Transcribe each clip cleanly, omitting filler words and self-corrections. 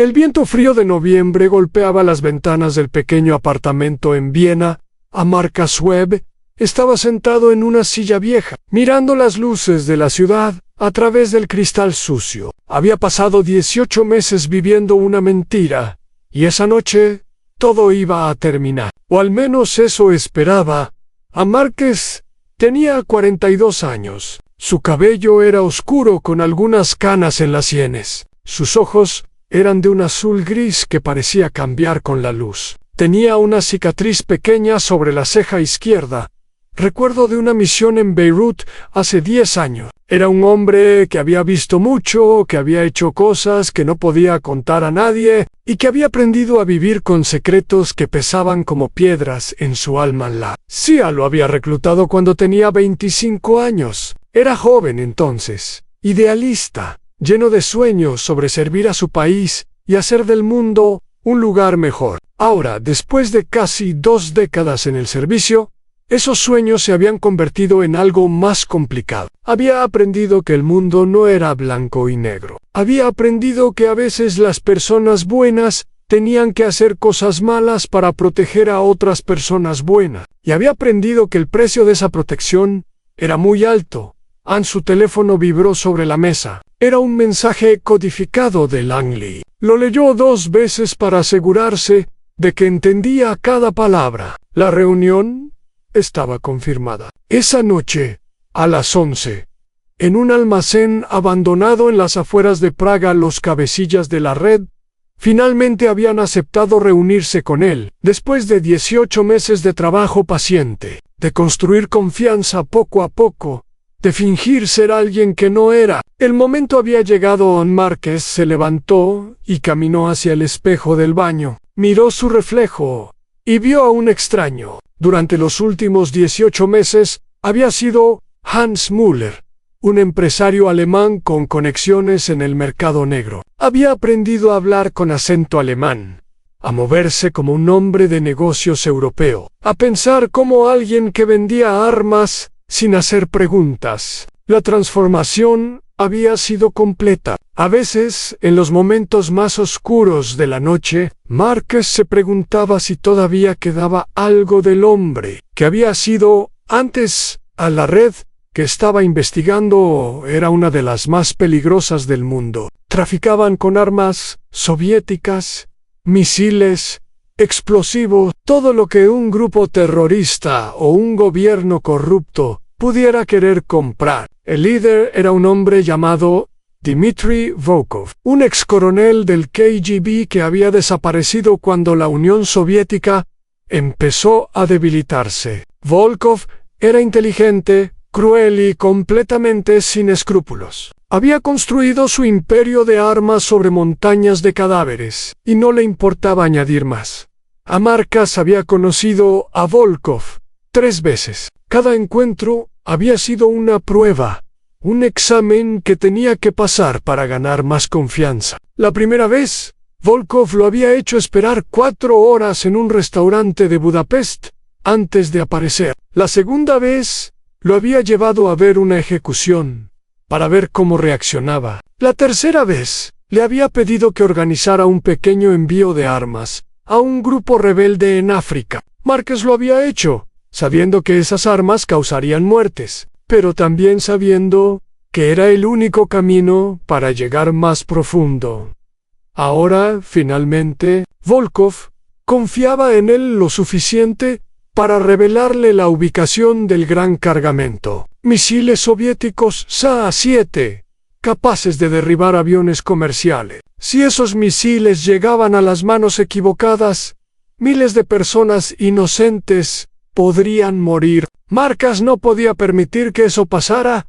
El viento frío de noviembre golpeaba las ventanas del pequeño apartamento en Viena. Marcus Webb estaba sentado en una silla vieja, mirando las luces de la ciudad a través del cristal sucio. Había pasado 18 meses viviendo una mentira, y esa noche todo iba a terminar. O al menos eso esperaba. Marcus tenía 42 años. Su cabello era oscuro con algunas canas en las sienes. Sus ojos eran de un azul gris que parecía cambiar con la luz. Tenía una cicatriz pequeña sobre la ceja izquierda, recuerdo de una misión en Beirut hace 10 años. Era un hombre que había visto mucho, que había hecho cosas que no podía contar a nadie y que había aprendido a vivir con secretos que pesaban como piedras en su alma. La CIA lo había reclutado cuando tenía 25 años. Era joven entonces, idealista, lleno de sueños sobre servir a su país y hacer del mundo un lugar mejor. Ahora, después de casi 2 décadas en el servicio, esos sueños se habían convertido en algo más complicado. Había aprendido que el mundo no era blanco y negro. Había aprendido que a veces las personas buenas tenían que hacer cosas malas para proteger a otras personas buenas. Y había aprendido que el precio de esa protección era muy alto. Su teléfono vibró sobre la mesa. Era un mensaje codificado de Langley. Lo leyó 2 veces para asegurarse de que entendía cada palabra. La reunión estaba confirmada. Esa noche, a las 11, en un almacén abandonado en las afueras de Praga, los cabecillas de la red finalmente habían aceptado reunirse con él, después de 18 meses de trabajo paciente, de construir confianza poco a poco, de fingir ser alguien que no era. El momento había llegado. Marcus se levantó y caminó hacia el espejo del baño. Miró su reflejo y vio a un extraño. Durante los últimos 18 meses había sido Hans Müller, un empresario alemán con conexiones en el mercado negro. Había aprendido a hablar con acento alemán, a moverse como un hombre de negocios europeo, a pensar como alguien que vendía armas sin hacer preguntas. La transformación había sido completa. A veces, en los momentos más oscuros de la noche, Marcus se preguntaba si todavía quedaba algo del hombre que había sido antes. A la red que estaba investigando era una de las más peligrosas del mundo. Traficaban con armas soviéticas, misiles, explosivos, todo lo que un grupo terrorista o un gobierno corrupto pudiera querer comprar. El líder era un hombre llamado Dmitry Volkov, un ex coronel del KGB que había desaparecido cuando la Unión Soviética empezó a debilitarse. Volkov era inteligente, cruel y completamente sin escrúpulos. Había construido su imperio de armas sobre montañas de cadáveres, y no le importaba añadir más. Marcus había conocido a Volkov 3 veces. Cada encuentro había sido una prueba, un examen que tenía que pasar para ganar más confianza. La primera vez, Volkov lo había hecho esperar 4 horas en un restaurante de Budapest antes de aparecer. La segunda vez, lo había llevado a ver una ejecución, para ver cómo reaccionaba. La tercera vez, le había pedido que organizara un pequeño envío de armas a un grupo rebelde en África. Marcus lo había hecho, sabiendo que esas armas causarían muertes, pero también sabiendo que era el único camino para llegar más profundo. Ahora, finalmente, Volkov confiaba en él lo suficiente para revelarle la ubicación del gran cargamento. Misiles soviéticos SA-7, capaces de derribar aviones comerciales. Si esos misiles llegaban a las manos equivocadas, miles de personas inocentes podrían morir. Marcus no podía permitir que eso pasara.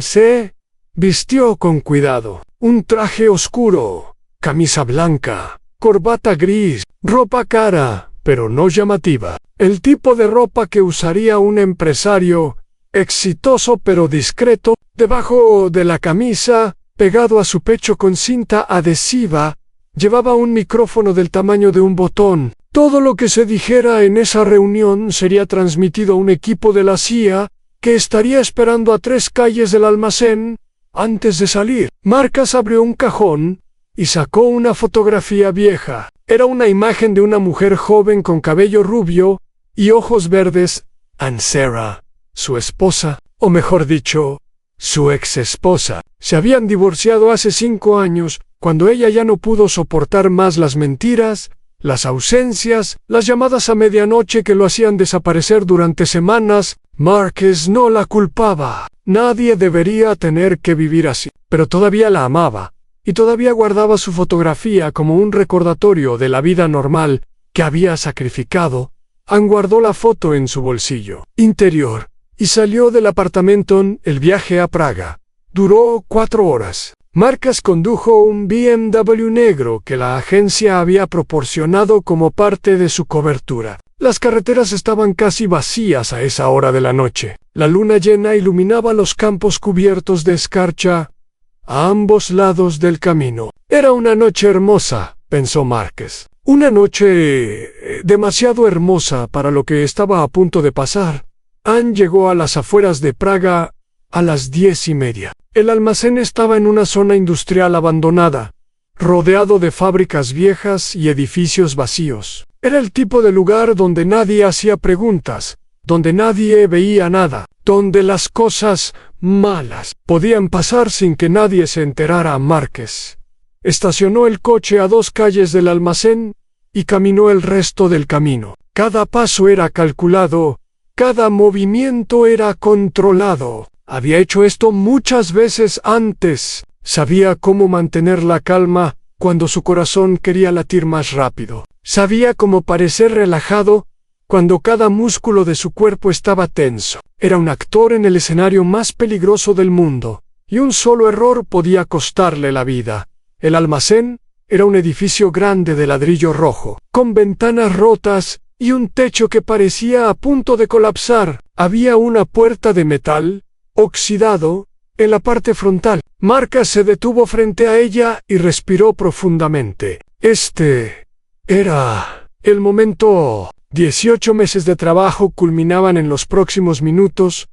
Se vistió con cuidado. Un traje oscuro, camisa blanca, corbata gris, ropa cara, pero no llamativa. El tipo de ropa que usaría un empresario exitoso pero discreto. Debajo de la camisa, pegado a su pecho con cinta adhesiva, llevaba un micrófono del tamaño de un botón. Todo lo que se dijera en esa reunión sería transmitido a un equipo de la CIA que estaría esperando a 3 calles del almacén antes de salir. Marcus abrió un cajón y sacó una fotografía vieja. Era una imagen de una mujer joven con cabello rubio y ojos verdes. Aunt Sarah, su esposa, o mejor dicho, su ex esposa, se habían divorciado hace 5 años, cuando ella ya no pudo soportar más las mentiras, las ausencias, las llamadas a medianoche que lo hacían desaparecer durante semanas. Marcus no la culpaba. Nadie debería tener que vivir así, pero todavía la amaba, y todavía guardaba su fotografía como un recordatorio de la vida normal que había sacrificado. Ann guardó la foto en su bolsillo interior y salió del apartamento. El viaje a Praga duró 4 horas. Marcus condujo un BMW negro que la agencia había proporcionado como parte de su cobertura. Las carreteras estaban casi vacías a esa hora de la noche. La luna llena iluminaba los campos cubiertos de escarcha a ambos lados del camino. Era una noche hermosa, pensó Marcus. Una noche demasiado hermosa para lo que estaba a punto de pasar. Ann llegó a las afueras de Praga a las 10:30. El almacén estaba en una zona industrial abandonada, rodeado de fábricas viejas y edificios vacíos. Era el tipo de lugar donde nadie hacía preguntas, donde nadie veía nada, donde las cosas malas podían pasar sin que nadie se enterara. Marcus estacionó el coche a 2 calles del almacén y caminó el resto del camino. Cada paso era calculado, cada movimiento era controlado. Había hecho esto muchas veces antes. Sabía cómo mantener la calma cuando su corazón quería latir más rápido. Sabía cómo parecer relajado cuando cada músculo de su cuerpo estaba tenso. Era un actor en el escenario más peligroso del mundo, y un solo error podía costarle la vida. El almacén era un edificio grande de ladrillo rojo, con ventanas rotas y un techo que parecía a punto de colapsar. Había una puerta de metal oxidado en la parte frontal. Marcus se detuvo frente a ella y respiró profundamente. Este era el momento. 18 meses de trabajo culminaban en los próximos minutos.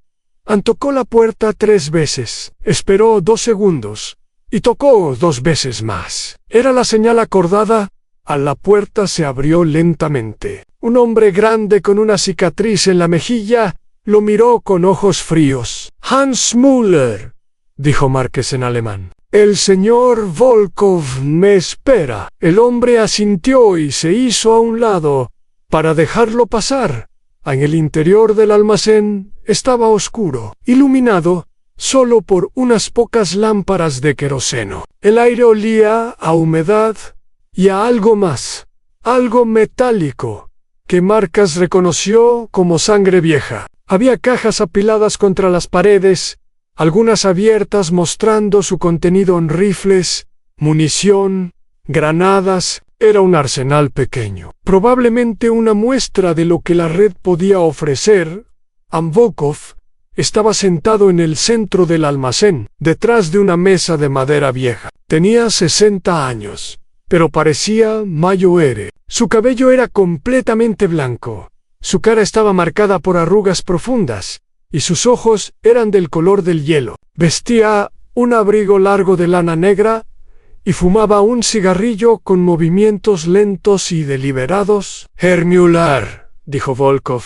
Ann tocó la puerta 3 veces, esperó 2 segundos y tocó 2 veces más. Era la señal acordada. A la puerta se abrió lentamente. Un hombre grande con una cicatriz en la mejilla lo miró con ojos fríos. Hans Müller, dijo Marcus en alemán. El señor Volkov me espera. El hombre asintió y se hizo a un lado para dejarlo pasar. En el interior del almacén estaba oscuro, iluminado solo por unas pocas lámparas de queroseno. El aire olía a humedad y a algo más, algo metálico, que Marcus reconoció como sangre vieja. Había cajas apiladas contra las paredes, algunas abiertas mostrando su contenido en rifles, munición, granadas. Era un arsenal pequeño, probablemente una muestra de lo que la red podía ofrecer. Ann Volkov estaba sentado en el centro del almacén, detrás de una mesa de madera vieja. Tenía 60 años, pero parecía mayor. Su cabello era completamente blanco. Su cara estaba marcada por arrugas profundas, y sus ojos eran del color del hielo. Vestía un abrigo largo de lana negra y fumaba un cigarrillo con movimientos lentos y deliberados. Herr Müller, dijo Volkov,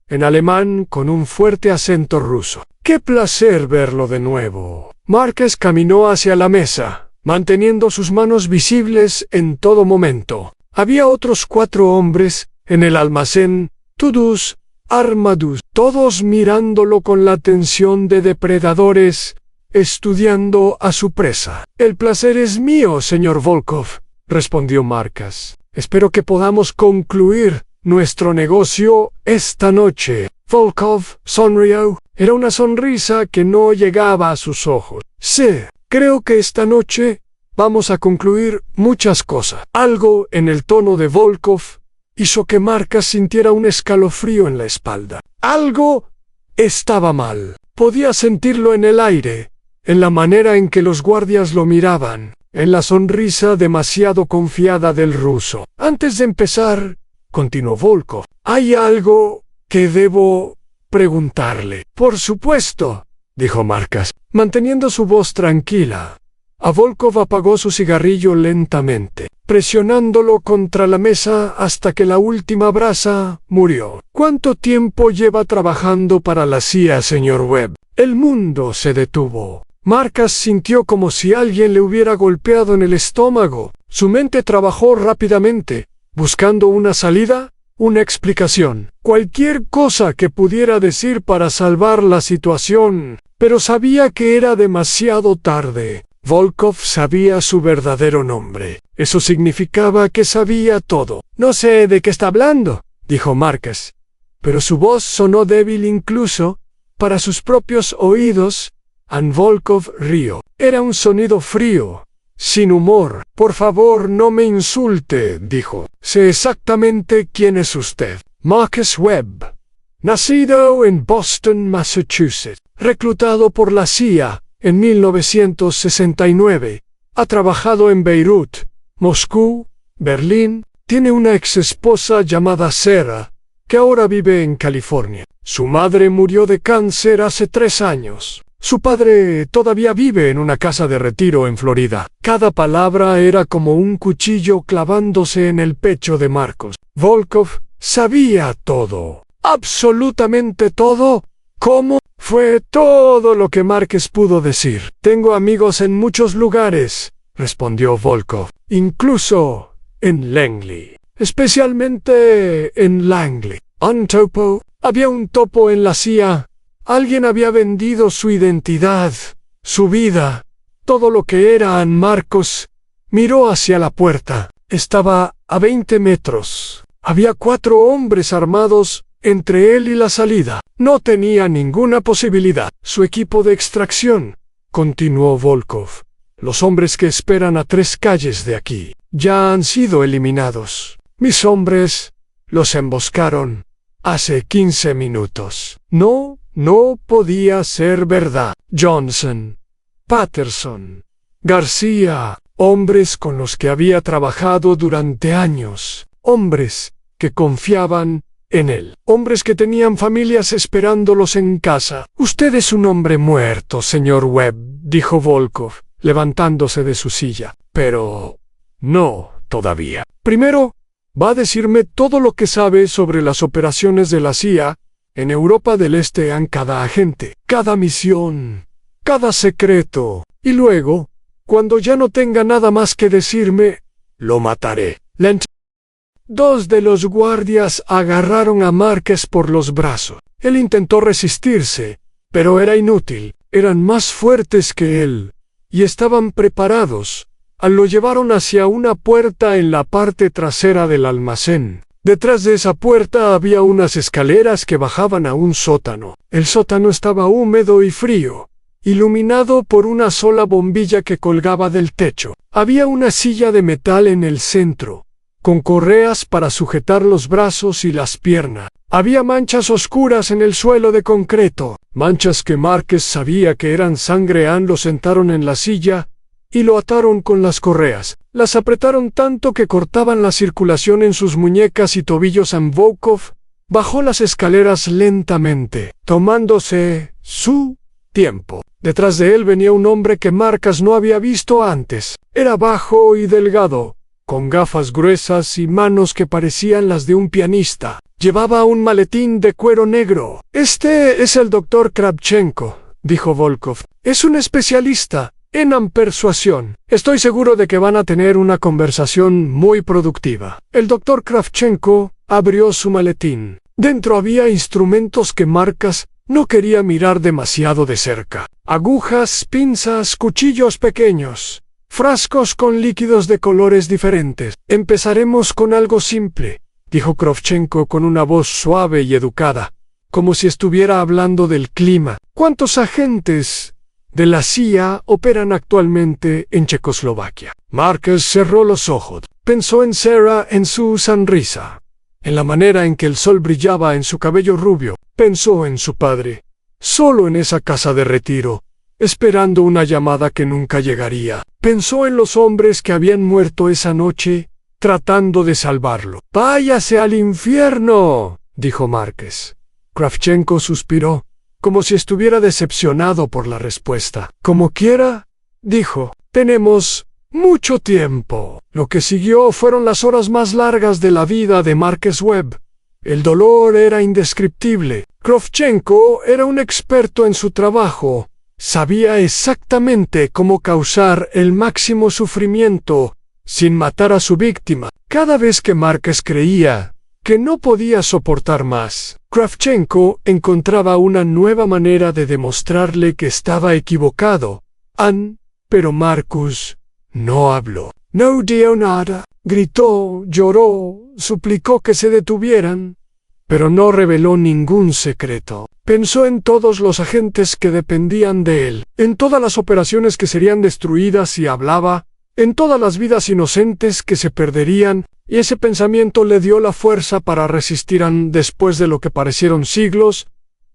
en alemán con un fuerte acento ruso. ¡Qué placer verlo de nuevo! Marcus caminó hacia la mesa, manteniendo sus manos visibles en todo momento. Había otros 4 hombres en el almacén, todos armados, todos mirándolo con la atención de depredadores, estudiando a su presa. El placer es mío, señor Volkov, respondió Marcus. Espero que podamos concluir nuestro negocio esta noche. Volkov sonrió. Era una sonrisa que no llegaba a sus ojos. Sí, creo que esta noche vamos a concluir muchas cosas. Algo en el tono de Volkov hizo que Marcus sintiera un escalofrío en la espalda. Algo estaba mal. Podía sentirlo en el aire, en la manera en que los guardias lo miraban, en la sonrisa demasiado confiada del ruso. Antes de empezar, continuó Volkov, hay algo que debo preguntarle. Por supuesto, dijo Marcus, manteniendo su voz tranquila. A Volkov apagó su cigarrillo lentamente, presionándolo contra la mesa hasta que la última brasa murió. ¿Cuánto tiempo lleva trabajando para la CIA, señor Webb? El mundo se detuvo. Marcus sintió como si alguien le hubiera golpeado en el estómago. Su mente trabajó rápidamente, buscando una salida, una explicación, cualquier cosa que pudiera decir para salvar la situación, pero sabía que era demasiado tarde. Volkov sabía su verdadero nombre. Eso significaba que sabía todo. «No sé de qué está hablando», dijo Marcus, pero su voz sonó débil incluso para sus propios oídos. Volkov rió. Era un sonido frío, sin humor. «Por favor, no me insulte», dijo. «Sé exactamente quién es usted. Marcus Webb, nacido en Boston, Massachusetts, reclutado por la CIA en 1969, ha trabajado en Beirut, Moscú, Berlín, tiene una exesposa llamada Sarah, que ahora vive en California. Su madre murió de cáncer hace 3 años. Su padre todavía vive en una casa de retiro en Florida». Cada palabra era como un cuchillo clavándose en el pecho de Marcos. Volkov sabía todo, absolutamente todo. ¿Cómo? Fue todo lo que Marcus pudo decir. «Tengo amigos en muchos lugares», respondió Volkov, «incluso en Langley, especialmente en Langley. Un topo. Había un topo en la CIA. Alguien había vendido su identidad, su vida, todo lo que era». Marcos miró hacia la puerta. Estaba a 20 metros. Había 4 hombres armados entre él y la salida. No tenía ninguna posibilidad. «Su equipo de extracción», continuó Volkov. «Los hombres que esperan a 3 calles de aquí ya han sido eliminados. Mis hombres los emboscaron hace 15 minutos». No podía ser verdad. Johnson, Patterson, García, hombres con los que había trabajado durante años, hombres que confiaban en él, hombres que tenían familias esperándolos en casa. «Usted es un hombre muerto, señor Webb», dijo Volkov, levantándose de su silla. «Pero no todavía. Primero, va a decirme todo lo que sabe sobre las operaciones de la CIA en Europa del Este, en cada agente, cada misión, cada secreto. Y luego, cuando ya no tenga nada más que decirme, lo mataré». 2 de los guardias agarraron a Marcus por los brazos. Él intentó resistirse, pero era inútil. Eran más fuertes que él, y estaban preparados. Lo llevaron hacia una puerta en la parte trasera del almacén. Detrás de esa puerta había unas escaleras que bajaban a un sótano. El sótano estaba húmedo y frío, iluminado por una sola bombilla que colgaba del techo. Había una silla de metal en el centro, con correas para sujetar los brazos y las piernas. Había manchas oscuras en el suelo de concreto, manchas que Marcus sabía que eran sangre. Lo sentaron en la silla y lo ataron con las correas. Las apretaron tanto que cortaban la circulación en sus muñecas y tobillos. Volkov bajó las escaleras lentamente, tomándose su tiempo. Detrás de él venía un hombre que Marcus no había visto antes. Era bajo y delgado, con gafas gruesas y manos que parecían las de un pianista. Llevaba un maletín de cuero negro. «Este es el doctor Kravchenko», dijo Volkov. «Es un especialista en persuasión. Estoy seguro de que van a tener una conversación muy productiva». El doctor Kravchenko abrió su maletín. Dentro había instrumentos que Marcus no quería mirar demasiado de cerca. Agujas, pinzas, cuchillos pequeños, frascos con líquidos de colores diferentes. «Empezaremos con algo simple», dijo Kravchenko con una voz suave y educada, como si estuviera hablando del clima. «¿Cuántos agentes de la CIA operan actualmente en Checoslovaquia?» Marcus cerró los ojos. Pensó en Sarah, en su sonrisa, en la manera en que el sol brillaba en su cabello rubio. Pensó en su padre, solo en esa casa de retiro, esperando una llamada que nunca llegaría. Pensó en los hombres que habían muerto esa noche, tratando de salvarlo. «Váyase al infierno», dijo Marcus. Kravchenko suspiró, como si estuviera decepcionado por la respuesta. «Como quiera», dijo. Tenemos mucho tiempo. Lo que siguió fueron las horas más largas de la vida de Marcus Webb. El dolor era indescriptible. Kravchenko era un experto en su trabajo. Sabía exactamente cómo causar el máximo sufrimiento sin matar a su víctima. Cada vez que Marcus creía que no podía soportar más, Kravchenko encontraba una nueva manera de demostrarle que estaba equivocado. Pero Marcus no habló. No dijo nada. Gritó, lloró, suplicó que se detuvieran, pero no reveló ningún secreto. Pensó en todos los agentes que dependían de él, en todas las operaciones que serían destruidas si hablaba, en todas las vidas inocentes que se perderían, y ese pensamiento le dio la fuerza para resistir después de lo que parecieron siglos.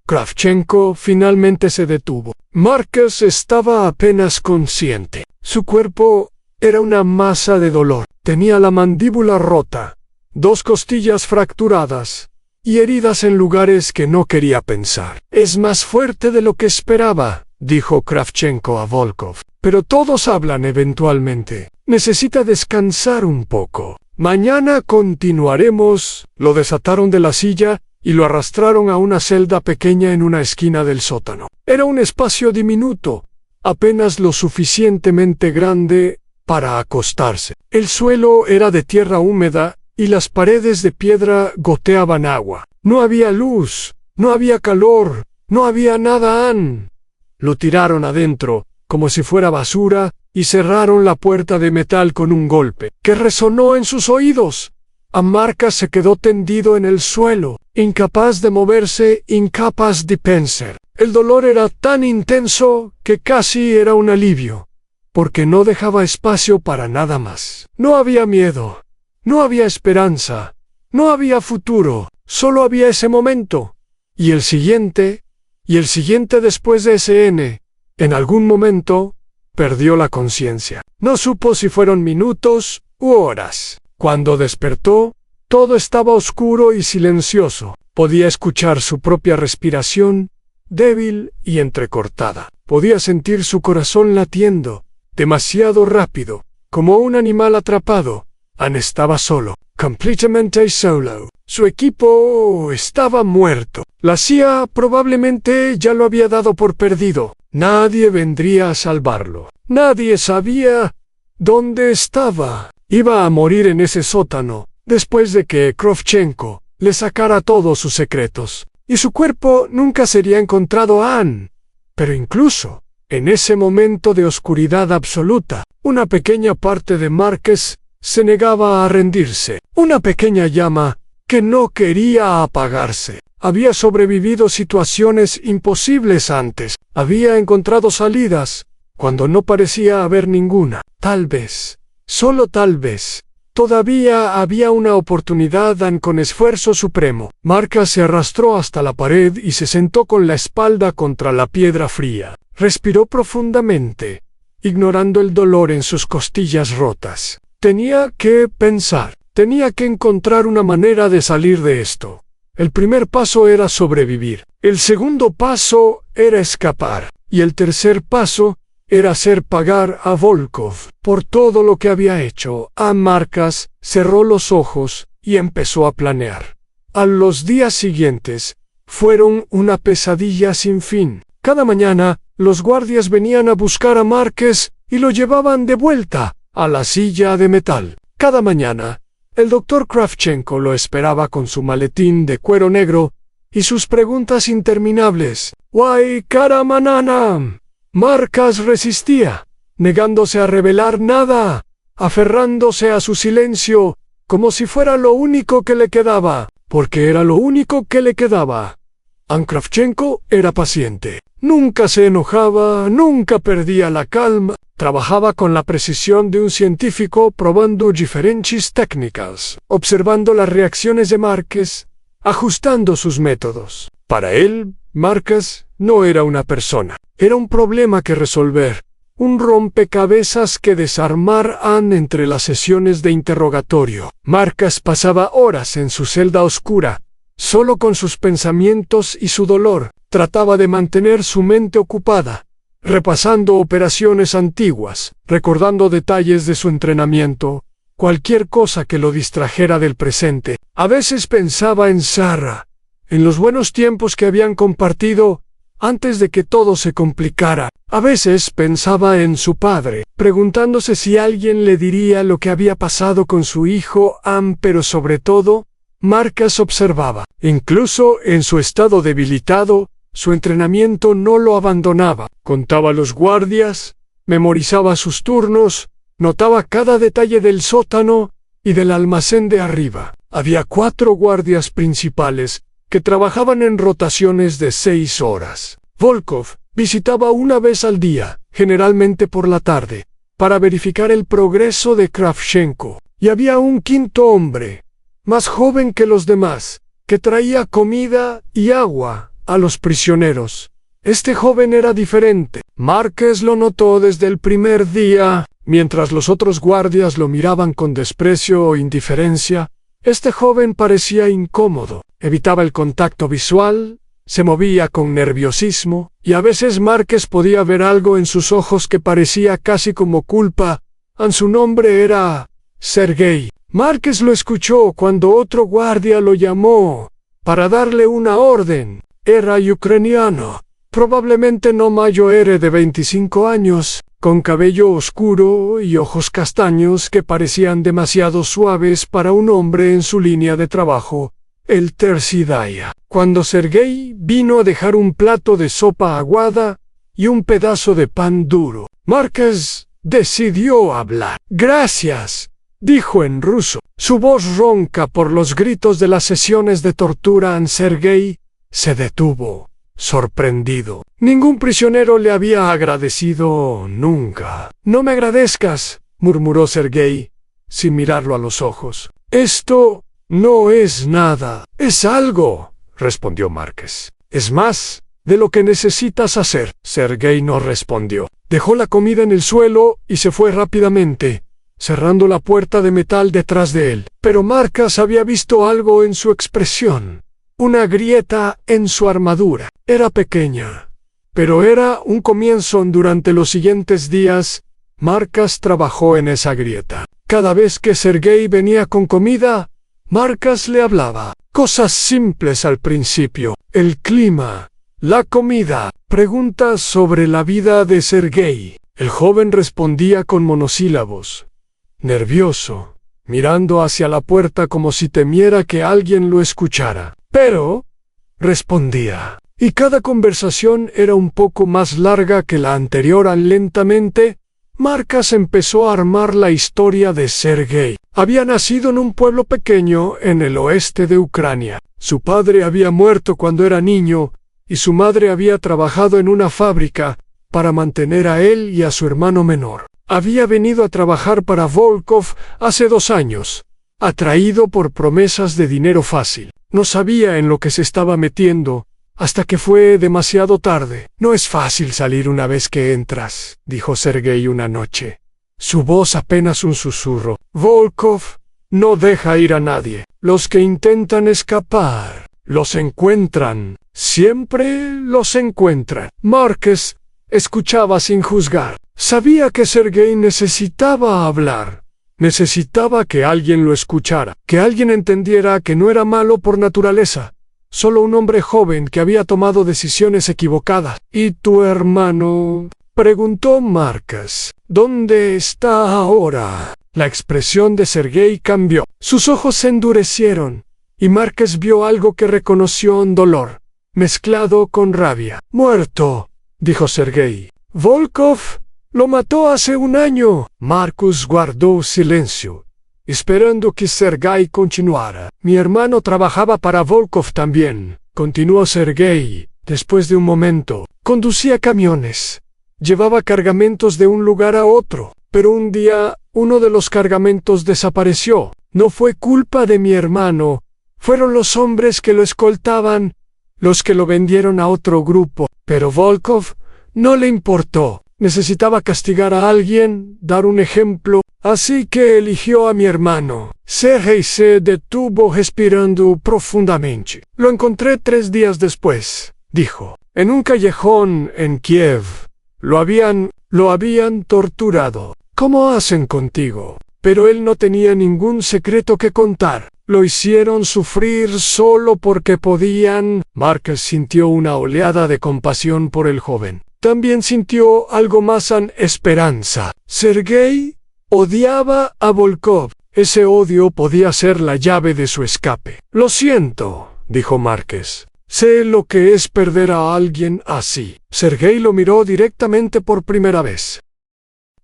Kravchenko finalmente se detuvo. Marcus estaba apenas consciente. Su cuerpo era una masa de dolor. Tenía la mandíbula rota, 2 costillas fracturadas y heridas en lugares que no quería pensar. «Es más fuerte de lo que esperaba», dijo Kravchenko a Volkov. «Pero todos hablan eventualmente. Necesita descansar un poco. Mañana continuaremos». Lo desataron de la silla y lo arrastraron a una celda pequeña en una esquina del sótano. Era un espacio diminuto, apenas lo suficientemente grande para acostarse. El suelo era de tierra húmeda y las paredes de piedra goteaban agua. No había luz, no había calor, no había nada. Lo tiraron adentro, como si fuera basura, y cerraron la puerta de metal con un golpe, que resonó en sus oídos. Marcus se quedó tendido en el suelo, incapaz de moverse, incapaz de pensar. El dolor era tan intenso que casi era un alivio, porque no dejaba espacio para nada más. No había miedo, no había esperanza, no había futuro, solo había ese momento. Y el siguiente después de ese en algún momento, perdió la conciencia. No supo si fueron minutos u horas. Cuando despertó, todo estaba oscuro y silencioso. Podía escuchar su propia respiración, débil y entrecortada. Podía sentir su corazón latiendo, demasiado rápido, como un animal atrapado. Estaba solo, completamente solo. Su equipo estaba muerto. La CIA probablemente ya lo había dado por perdido. Nadie vendría a salvarlo. Nadie sabía dónde estaba. Iba a morir en ese sótano, después de que Kravchenko le sacara todos sus secretos. Y su cuerpo nunca sería encontrado. Pero incluso en ese momento de oscuridad absoluta, una pequeña parte de Marcus se negaba a rendirse. Una pequeña llama que no quería apagarse. Había sobrevivido situaciones imposibles antes. Había encontrado salidas cuando no parecía haber ninguna. Tal vez, solo tal vez, todavía había una oportunidad. Con esfuerzo supremo, Marcus se arrastró hasta la pared y se sentó con la espalda contra la piedra fría. Respiró profundamente, ignorando el dolor en sus costillas rotas. Tenía que pensar, tenía que encontrar una manera de salir de esto. El primer paso era sobrevivir, el segundo paso era escapar, y el tercer paso era hacer pagar a Volkov por todo lo que había hecho. Marcus cerró los ojos y empezó a planear. Los días siguientes fueron una pesadilla sin fin. Cada mañana, los guardias venían a buscar a Marcus y lo llevaban de vuelta a la silla de metal. Cada mañana, el doctor Kravchenko lo esperaba con su maletín de cuero negro y sus preguntas interminables. «¡Guay, caramanana!». Marcus resistía, negándose a revelar nada, aferrándose a su silencio, como si fuera lo único que le quedaba, porque era lo único que le quedaba. Kravchenko era paciente. Nunca se enojaba, nunca perdía la calma. Trabajaba con la precisión de un científico probando diferentes técnicas, observando las reacciones de Marcus, ajustando sus métodos. Para él, Marcus no era una persona, era un problema que resolver, un rompecabezas que desarmar. Entre las sesiones de interrogatorio, Marcus pasaba horas en su celda oscura, solo con sus pensamientos y su dolor. Trataba de mantener su mente ocupada, repasando operaciones antiguas, recordando detalles de su entrenamiento, cualquier cosa que lo distrajera del presente. A veces pensaba en Sarah, en los buenos tiempos que habían compartido antes de que todo se complicara. A veces pensaba en su padre, preguntándose si alguien le diría lo que había pasado con su hijo Am, pero sobre todo, Marcus observaba. Incluso en su estado debilitado, su entrenamiento no lo abandonaba. Contaba los guardias, memorizaba sus turnos, notaba cada detalle del sótano y del almacén de arriba. Había 4 guardias principales que trabajaban en rotaciones de 6 horas. Volkov visitaba una vez al día, generalmente por la tarde, para verificar el progreso de Kravchenko. Y había un 5.º hombre, más joven que los demás, que traía comida y agua a los prisioneros. Este joven era diferente. Marcus lo notó desde el primer día. Mientras los otros guardias lo miraban con desprecio o indiferencia, este joven parecía incómodo. Evitaba el contacto visual, se movía con nerviosismo, y a veces Marcus podía ver algo en sus ojos que parecía casi como culpa. Su nombre era Sergei. Marcus lo escuchó cuando otro guardia lo llamó para darle una orden. Era ucraniano, probablemente no mayor de 25 años, con cabello oscuro y ojos castaños que parecían demasiado suaves para un hombre en su línea de trabajo, el Tercidaya. Cuando Sergei vino a dejar un plato de sopa aguada y un pedazo de pan duro, Marcus decidió hablar. «Gracias», dijo en ruso. Su voz ronca por los gritos de las sesiones de tortura. Sergei se detuvo, sorprendido. Ningún prisionero le había agradecido nunca. «No me agradezcas», murmuró Sergei, sin mirarlo a los ojos. «Esto no es nada». «Es algo», respondió Marcus. «Es más de lo que necesitas hacer». Sergei no respondió. Dejó la comida en el suelo y se fue rápidamente, cerrando la puerta de metal detrás de él. Pero Marcus había visto algo en su expresión. Una grieta en su armadura. Era pequeña, pero era un comienzo. Durante los siguientes días, Marcus trabajó en esa grieta. Cada vez que Sergei venía con comida, Marcus le hablaba. Cosas simples al principio: el clima, la comida, preguntas sobre la vida de Sergei. El joven respondía con monosílabos, nervioso, mirando hacia la puerta como si temiera que alguien lo escuchara. Pero respondía, y cada conversación era un poco más larga que la anterior. Lentamente, Marcus empezó a armar la historia de Sergei. Había nacido en un pueblo pequeño en el oeste de Ucrania. Su padre había muerto cuando era niño, y su madre había trabajado en una fábrica para mantener a él y a su hermano menor. Había venido a trabajar para Volkov hace 2 años, atraído por promesas de dinero fácil. No sabía en lo que se estaba metiendo, hasta que fue demasiado tarde. «No es fácil salir una vez que entras», dijo Sergei una noche, su voz apenas un susurro. «Volkov no deja ir a nadie. Los que intentan escapar los encuentran. Siempre los encuentran». Marcus escuchaba sin juzgar. Sabía que Sergei necesitaba hablar. Necesitaba que alguien lo escuchara, que alguien entendiera que no era malo por naturaleza, solo un hombre joven que había tomado decisiones equivocadas. «¿Y tu hermano?», preguntó Marcus. «¿Dónde está ahora?». La expresión de Sergei cambió. Sus ojos se endurecieron, y Marcus vio algo que reconoció en dolor, mezclado con rabia. «Muerto», dijo Sergei. «Volkov lo mató hace 1 año». Marcus guardó silencio, esperando que Sergei continuara. «Mi hermano trabajaba para Volkov también», continuó Sergei, después de un momento. «Conducía camiones. Llevaba cargamentos de un lugar a otro. Pero un día, uno de los cargamentos desapareció. No fue culpa de mi hermano. Fueron los hombres que lo escoltaban los que lo vendieron a otro grupo. Pero Volkov no le importó. Necesitaba castigar a alguien, dar un ejemplo, así que eligió a mi hermano». Sergei se detuvo respirando profundamente. «Lo encontré 3 días después», dijo, «en un callejón en Kiev. Lo habían torturado. ¿Cómo hacen contigo? Pero él no tenía ningún secreto que contar. Lo hicieron sufrir solo porque podían. Márquez sintió una oleada de compasión por el joven. También sintió algo más en esperanza. Sergei odiaba a Volkov. Ese odio podía ser la llave de su escape. Lo siento, dijo Márquez. Sé lo que es perder a alguien así. Sergei lo miró directamente por primera vez.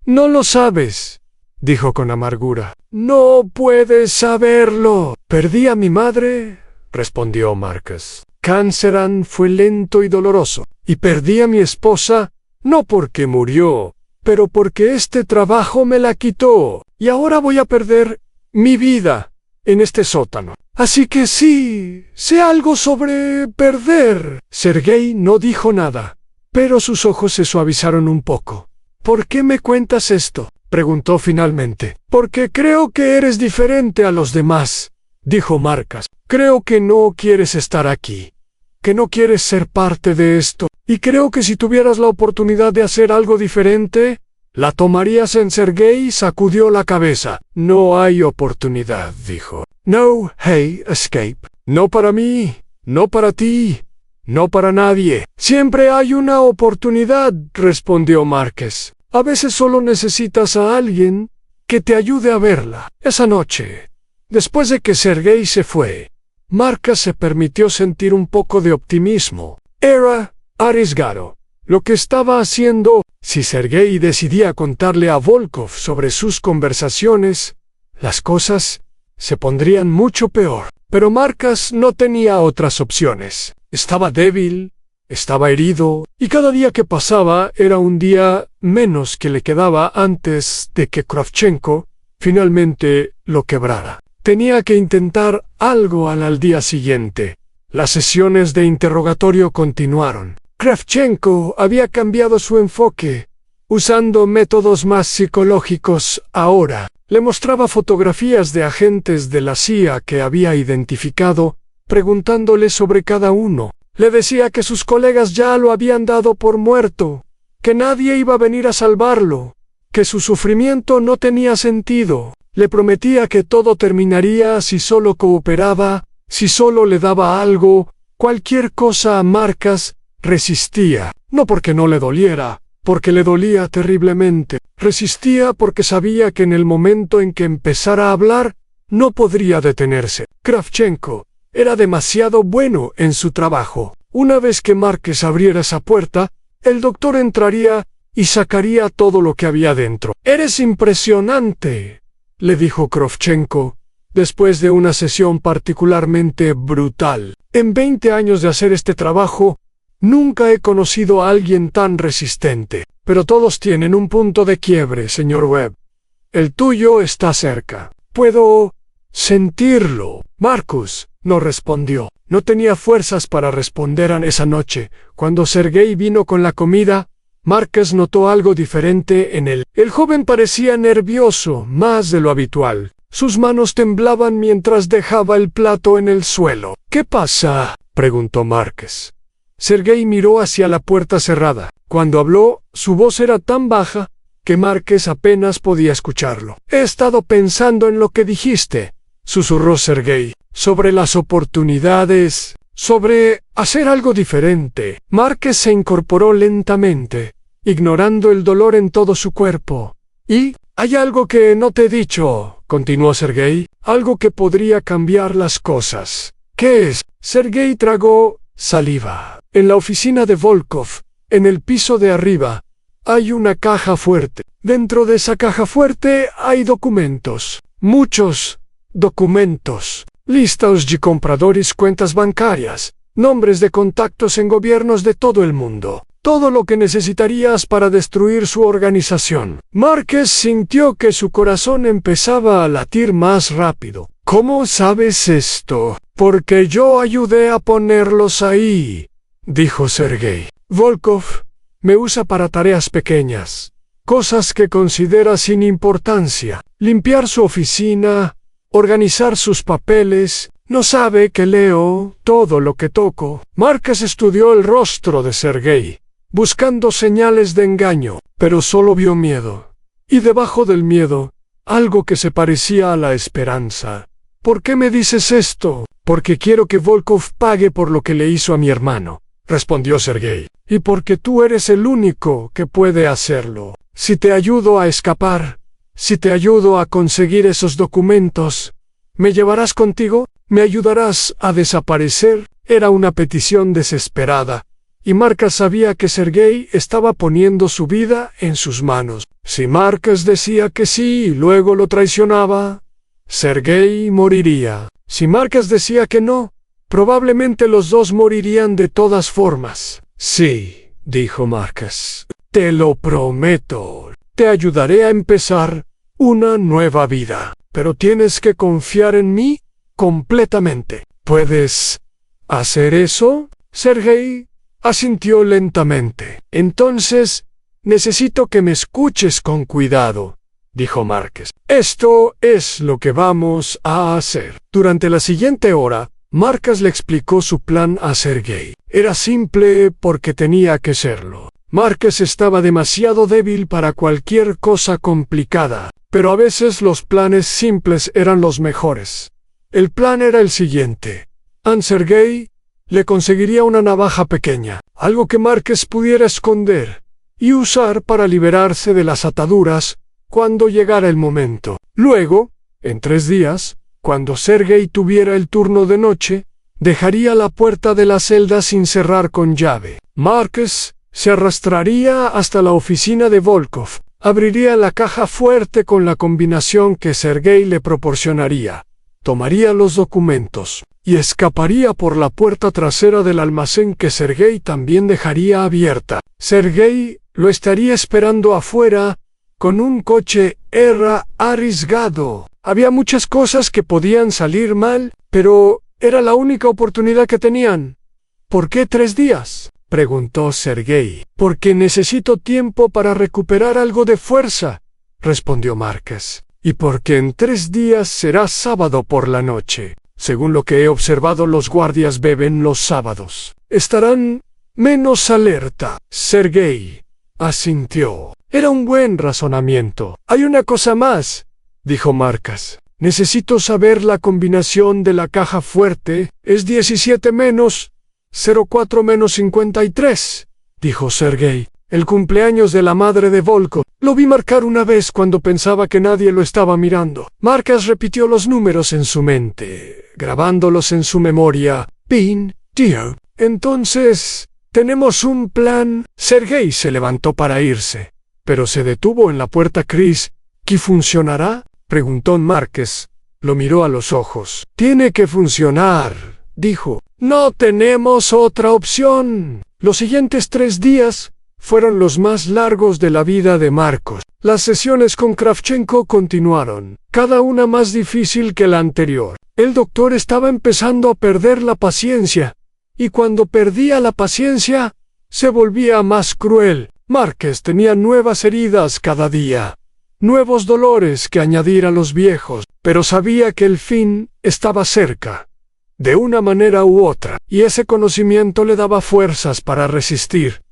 No lo sabes, dijo con amargura. No puedes saberlo. Perdí a mi madre, respondió Márquez. Cánceran fue lento y doloroso. Y perdí a mi esposa, no porque murió, pero porque este trabajo me la quitó. Y ahora voy a perder mi vida en este sótano. Así que sí, sé algo sobre perder. Sergei no dijo nada, pero sus ojos se suavizaron un poco. ¿Por qué me cuentas esto?, preguntó finalmente. Porque creo que eres diferente a los demás, dijo Márquez. Creo que no quieres estar aquí, que no quieres ser parte de esto, y creo que si tuvieras la oportunidad de hacer algo diferente, la tomarías. En Sergei sacudió la cabeza. No hay oportunidad, dijo. No hay escape. No para mí, no para ti, no para nadie. Siempre hay una oportunidad, respondió Márquez. A veces solo necesitas a alguien que te ayude a verla. Esa noche, después de que Sergei se fue, Márquez se permitió sentir un poco de optimismo. Era arriesgado lo que estaba haciendo. Si Sergei decidía contarle a Volkov sobre sus conversaciones, las cosas se pondrían mucho peor. Pero Márquez no tenía otras opciones. Estaba débil, estaba herido, y cada día que pasaba era un día menos que le quedaba antes de que Kravchenko finalmente lo quebrara. Tenía que intentar algo al día siguiente. Las sesiones de interrogatorio continuaron. Kravchenko había cambiado su enfoque, usando métodos más psicológicos ahora. Le mostraba fotografías de agentes de la CIA que había identificado, preguntándole sobre cada uno. Le decía que sus colegas ya lo habían dado por muerto, que nadie iba a venir a salvarlo, que su sufrimiento no tenía sentido. Le prometía que todo terminaría si solo cooperaba, si solo le daba algo, cualquier cosa a Márquez. Resistía, no porque no le doliera, porque le dolía terriblemente. Resistía porque sabía que en el momento en que empezara a hablar, no podría detenerse. Kravchenko era demasiado bueno en su trabajo. Una vez que Márquez abriera esa puerta, el doctor entraría y sacaría todo lo que había dentro. «Eres impresionante», le dijo Kravchenko, después de una sesión particularmente brutal. «En 20 años de hacer este trabajo, nunca he conocido a alguien tan resistente. Pero todos tienen un punto de quiebre, señor Webb. El tuyo está cerca. Puedo sentirlo». Marcus no respondió. No tenía fuerzas para responder esa noche. Cuando Sergei vino con la comida, Márquez notó algo diferente en él. El joven parecía nervioso, más de lo habitual. Sus manos temblaban mientras dejaba el plato en el suelo. «¿Qué pasa?», preguntó Márquez. Sergei miró hacia la puerta cerrada. Cuando habló, su voz era tan baja que Márquez apenas podía escucharlo. «He estado pensando en lo que dijiste», susurró Sergei, «sobre las oportunidades, sobre hacer algo diferente». Márquez se incorporó lentamente, ignorando el dolor en todo su cuerpo. «Y hay algo que no te he dicho», continuó Sergei, «algo que podría cambiar las cosas». «¿Qué es?». Sergei tragó saliva. En la oficina de Volkov, en el piso de arriba, hay una caja fuerte. Dentro de esa caja fuerte hay documentos. Muchos documentos. Listas de compradores, cuentas bancarias, nombres de contactos en gobiernos de todo el mundo. Todo lo que necesitarías para destruir su organización. Márquez sintió que su corazón empezaba a latir más rápido. «¿Cómo sabes esto?». «Porque yo ayudé a ponerlos ahí», dijo Sergei. «Volkov me usa para tareas pequeñas, cosas que considera sin importancia. Limpiar su oficina, organizar sus papeles. No sabe que leo todo lo que toco». Márquez estudió el rostro de Sergei. buscando señales de engaño, pero solo vio miedo. Y debajo del miedo, algo que se parecía a la esperanza. ¿Por qué me dices esto? Porque quiero que Volkov pague por lo que le hizo a mi hermano, respondió Sergei. Y porque tú eres el único que puede hacerlo. Si te ayudo a escapar, si te ayudo a conseguir esos documentos, ¿me llevarás contigo? ¿Me ayudarás a desaparecer? Era una petición desesperada, y Marcas sabía que Sergei estaba poniendo su vida en sus manos. Si Marcas decía que sí y luego lo traicionaba, Sergei moriría. Si Marcas decía que no, probablemente los dos morirían de todas formas. Sí, dijo Marcas. Te lo prometo. Te ayudaré a empezar una nueva vida. Pero tienes que confiar en mí completamente. ¿Puedes hacer eso? Sergei asintió lentamente. Entonces, necesito que me escuches con cuidado, dijo Marcas. Esto es lo que vamos a hacer. Durante la siguiente hora, Marcas le explicó su plan a Sergei. Era simple porque tenía que serlo. Marcas estaba demasiado débil para cualquier cosa complicada, pero a veces los planes simples eran los mejores. El plan era el siguiente. Sergei le conseguiría una navaja pequeña, algo que Marcas pudiera esconder y usar para liberarse de las ataduras cuando llegara el momento. Luego, en 3 días, cuando Sergei tuviera el turno de noche, dejaría la puerta de la celda sin cerrar con llave. Marcas se arrastraría hasta la oficina de Volkov, abriría la caja fuerte con la combinación que Sergei le proporcionaría, tomaría los documentos y escaparía por la puerta trasera del almacén que Sergei también dejaría abierta. Sergei lo estaría esperando afuera con un coche. Era arriesgado. Había muchas cosas que podían salir mal, pero era la única oportunidad que tenían. ¿Por qué 3 días? Preguntó Sergei. Porque necesito tiempo para recuperar algo de fuerza, respondió Marcas. Y porque en 3 días será sábado por la noche. Según lo que he observado, los guardias beben los sábados. Estarán menos alerta. Sergei asintió. Era un buen razonamiento. Hay una cosa más, dijo Marcas. Necesito saber la combinación de la caja fuerte. Es 17 menos 04 menos 53, dijo Sergei. El cumpleaños de la madre de Volkov. Lo vi marcar una vez cuando pensaba que nadie lo estaba mirando. Marcas repitió los números en su mente, grabándolos en su memoria. Pin, tío. Entonces, ¿tenemos un plan? Sergei se levantó para irse, pero se detuvo en la puerta. Chris, ¿qué funcionará? Preguntó Marcas. Lo miró a los ojos. Tiene que funcionar, dijo. No tenemos otra opción. Los siguientes 3 días fueron los más largos de la vida de Marcos. Las sesiones con Kravchenko continuaron, cada una más difícil que la anterior. El doctor estaba empezando a perder la paciencia, y cuando perdía la paciencia, se volvía más cruel. Marcos tenía nuevas heridas cada día, nuevos dolores que añadir a los viejos, pero sabía que el fin estaba cerca, de una manera u otra, y ese conocimiento le daba fuerzas para resistir.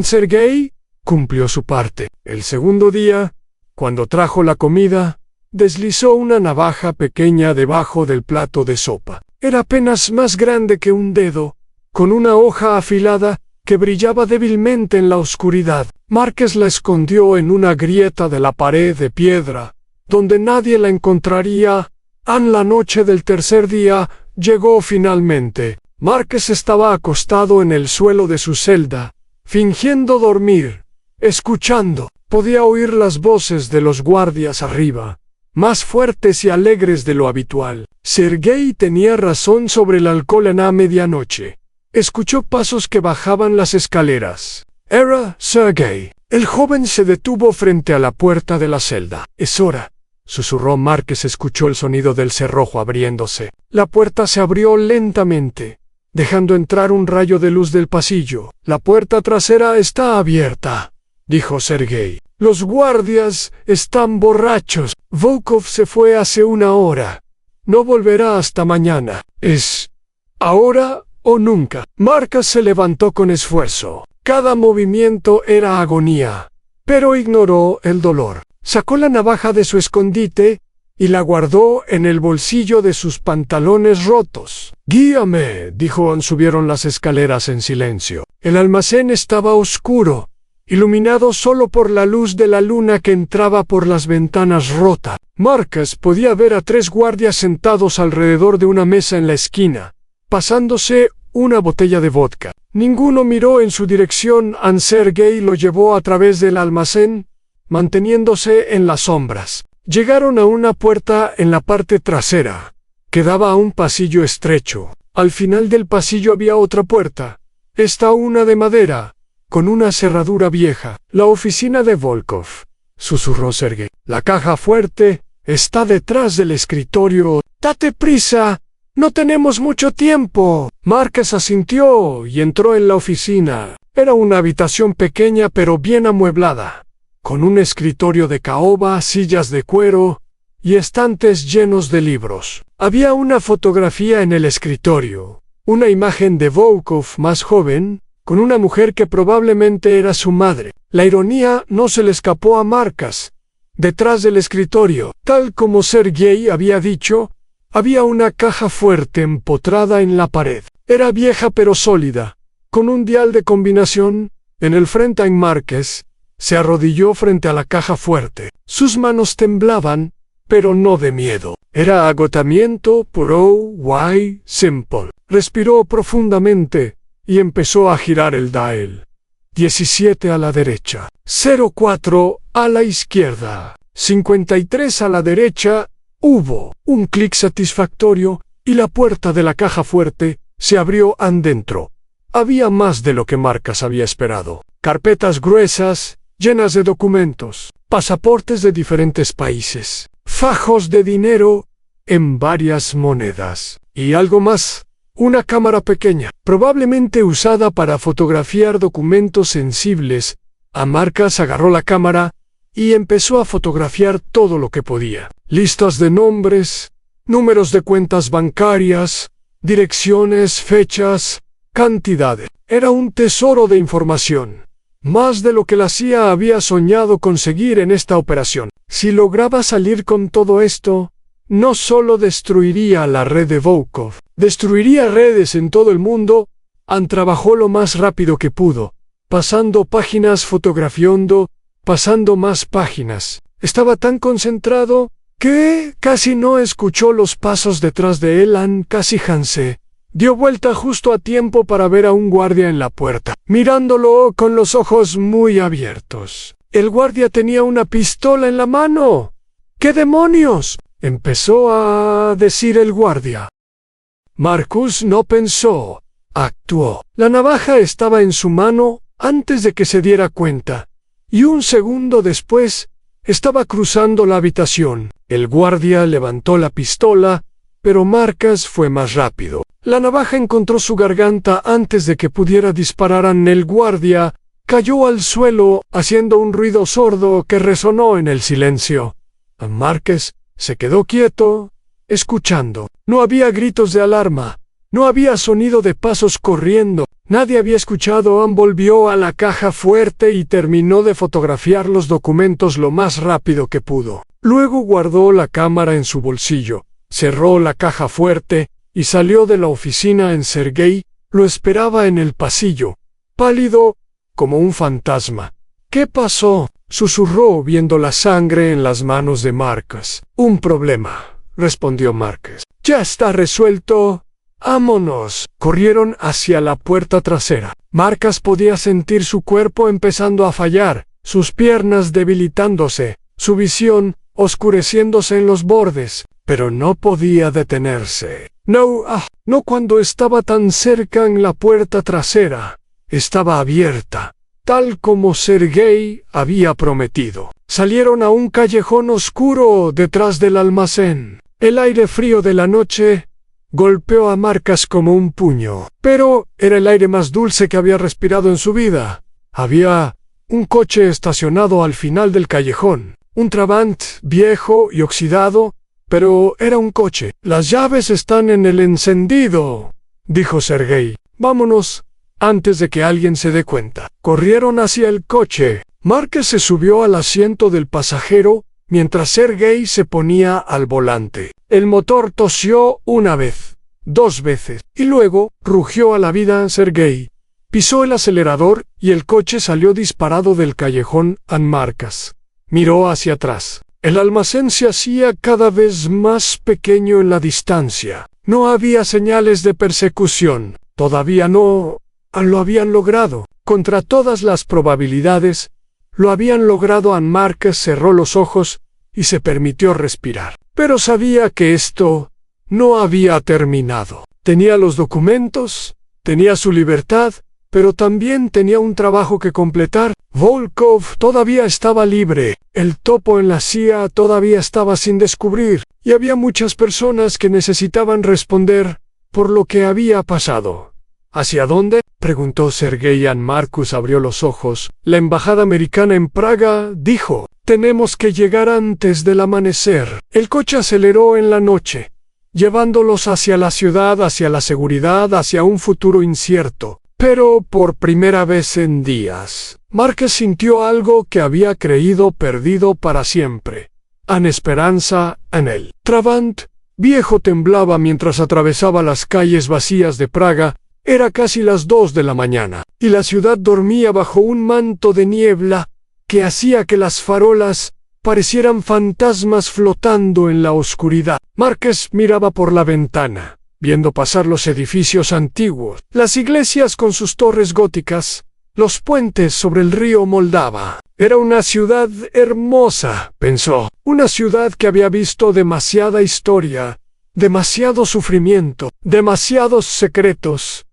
Sergei cumplió su parte. El segundo día, cuando trajo la comida, deslizó una navaja pequeña debajo del plato de sopa. Era apenas más grande que un dedo, con una hoja afilada que brillaba débilmente en la oscuridad. Marcas la escondió en una grieta de la pared de piedra, donde nadie la encontraría. La noche del tercer día llegó finalmente. Marcas estaba acostado en el suelo de su celda, fingiendo dormir, escuchando. Podía oír las voces de los guardias arriba, más fuertes y alegres de lo habitual. Sergei tenía razón sobre el alcohol en la medianoche. Escuchó pasos que bajaban las escaleras. Era Sergei. El joven se detuvo frente a la puerta de la celda. Es hora, susurró Marcas. Escuchó el sonido del cerrojo abriéndose. La puerta se abrió lentamente, dejando entrar un rayo de luz del pasillo. La puerta trasera está abierta, dijo Sergei. Los guardias están borrachos. Volkov se fue hace 1 hora. No volverá hasta mañana. Es ahora o nunca. Marcas se levantó con esfuerzo. Cada movimiento era agonía, pero ignoró el dolor. Sacó la navaja de su escondite y la guardó en el bolsillo de sus pantalones rotos. «Guíame», dijo. Subieron las escaleras en silencio. El almacén estaba oscuro, iluminado solo por la luz de la luna que entraba por las ventanas rotas. Marcus podía ver a 3 guardias sentados alrededor de una mesa en la esquina, pasándose una botella de vodka. Ninguno miró en su dirección. Sergei lo llevó a través del almacén, manteniéndose en las sombras. Llegaron a una puerta en la parte trasera, que daba a un pasillo estrecho. Al final del pasillo había otra puerta, esta una de madera, con una cerradura vieja. «La oficina de Volkov», susurró Sergei. «La caja fuerte está detrás del escritorio. Date prisa, no tenemos mucho tiempo». Marcus asintió y entró en la oficina. Era una habitación pequeña pero bien amueblada, con un escritorio de caoba, sillas de cuero y estantes llenos de libros. Había una fotografía en el escritorio, una imagen de Volkov más joven, con una mujer que probablemente era su madre. La ironía no se le escapó a Marcus. Detrás del escritorio, tal como Sergei había dicho, había una caja fuerte empotrada en la pared. Era vieja pero sólida, con un dial de combinación. En el frente Marcus se arrodilló frente a la caja fuerte. Sus manos temblaban, pero no de miedo. Era agotamiento puro y simple. Respiró profundamente y empezó a girar el dial. 17 a la derecha, 04 a la izquierda, 53 a la derecha. Hubo un clic satisfactorio y la puerta de la caja fuerte se abrió adentro. Había más de lo que Marcus había esperado. Carpetas gruesas, llenas de documentos, pasaportes de diferentes países, fajos de dinero en varias monedas. Y algo más, una cámara pequeña, probablemente usada para fotografiar documentos sensibles. Marcus agarró la cámara y empezó a fotografiar todo lo que podía. Listas de nombres, números de cuentas bancarias, direcciones, fechas, cantidades. Era un tesoro de información. Más de lo que la CIA había soñado conseguir en esta operación. Si lograba salir con todo esto, no solo destruiría la red de Volkov, destruiría redes en todo el mundo. Trabajó lo más rápido que pudo, pasando páginas, fotografiando, pasando más páginas. Estaba tan concentrado que casi no escuchó los pasos detrás de él. Casi Hanse dio vuelta justo a tiempo para ver a un guardia en la puerta, mirándolo con los ojos muy abiertos. El guardia tenía una pistola en la mano. «¿Qué demonios?», empezó a decir el guardia. Marcus no pensó, actuó. La navaja estaba en su mano antes de que se diera cuenta, y un segundo después estaba cruzando la habitación. El guardia levantó la pistola, pero Marcus fue más rápido. La navaja encontró su garganta antes de que pudiera disparar. El guardia cayó al suelo haciendo un ruido sordo que resonó en el silencio. Marcus se quedó quieto, escuchando. No había gritos de alarma, no había sonido de pasos corriendo. Nadie había escuchado. Volvió a la caja fuerte y terminó de fotografiar los documentos lo más rápido que pudo. Luego guardó la cámara en su bolsillo, cerró la caja fuerte y salió de la oficina. Sergei lo esperaba en el pasillo, pálido como un fantasma. «¿Qué pasó?», susurró viendo la sangre en las manos de Marcus. «Un problema», respondió Marcus. «Ya está resuelto. ¡Vámonos!». Corrieron hacia la puerta trasera. Marcus podía sentir su cuerpo empezando a fallar, sus piernas debilitándose, su visión oscureciéndose en los bordes, pero no podía detenerse. No cuando estaba tan cerca. En la puerta trasera estaba abierta, tal como Sergei había prometido. Salieron a un callejón oscuro detrás del almacén. El aire frío de la noche golpeó a Marcus como un puño, pero era el aire más dulce que había respirado en su vida. Había un coche estacionado al final del callejón, un Trabant viejo y oxidado, pero era un coche. «Las llaves están en el encendido», dijo Sergei. «Vámonos». antes de que alguien se dé cuenta. Corrieron hacia el coche. Márquez se subió al asiento del pasajero, mientras Sergei se ponía al volante. El motor tosió una vez, 2 veces, y luego rugió a la vida. Sergei pisó el acelerador y el coche salió disparado del callejón. Márquez miró hacia atrás. El almacén se hacía cada vez más pequeño en la distancia. No había señales de persecución. Todavía no lo habían logrado. Contra todas las probabilidades, lo habían logrado. Márquez cerró los ojos y se permitió respirar. Pero sabía que esto no había terminado. Tenía los documentos, tenía su libertad, pero también tenía un trabajo que completar. Volkov todavía estaba libre, el topo en la CIA todavía estaba sin descubrir, y había muchas personas que necesitaban responder por lo que había pasado. ¿Hacia dónde?, preguntó Sergei. Marcus abrió los ojos. La embajada americana en Praga, dijo. Tenemos que llegar antes del amanecer. El coche aceleró en la noche, llevándolos hacia la ciudad, hacia la seguridad, hacia un futuro incierto. Pero por primera vez en días, Márquez sintió algo que había creído perdido para siempre. Esperanza en él. Trabant viejo temblaba mientras atravesaba las calles vacías de Praga. Era casi las 2 de la mañana, y la ciudad dormía bajo un manto de niebla que hacía que las farolas parecieran fantasmas flotando en la oscuridad. Márquez miraba por la ventana, viendo pasar los edificios antiguos, las iglesias con sus torres góticas, los puentes sobre el río Moldava. Era una ciudad hermosa, pensó, una ciudad que había visto demasiada historia, demasiado sufrimiento, demasiados secretos.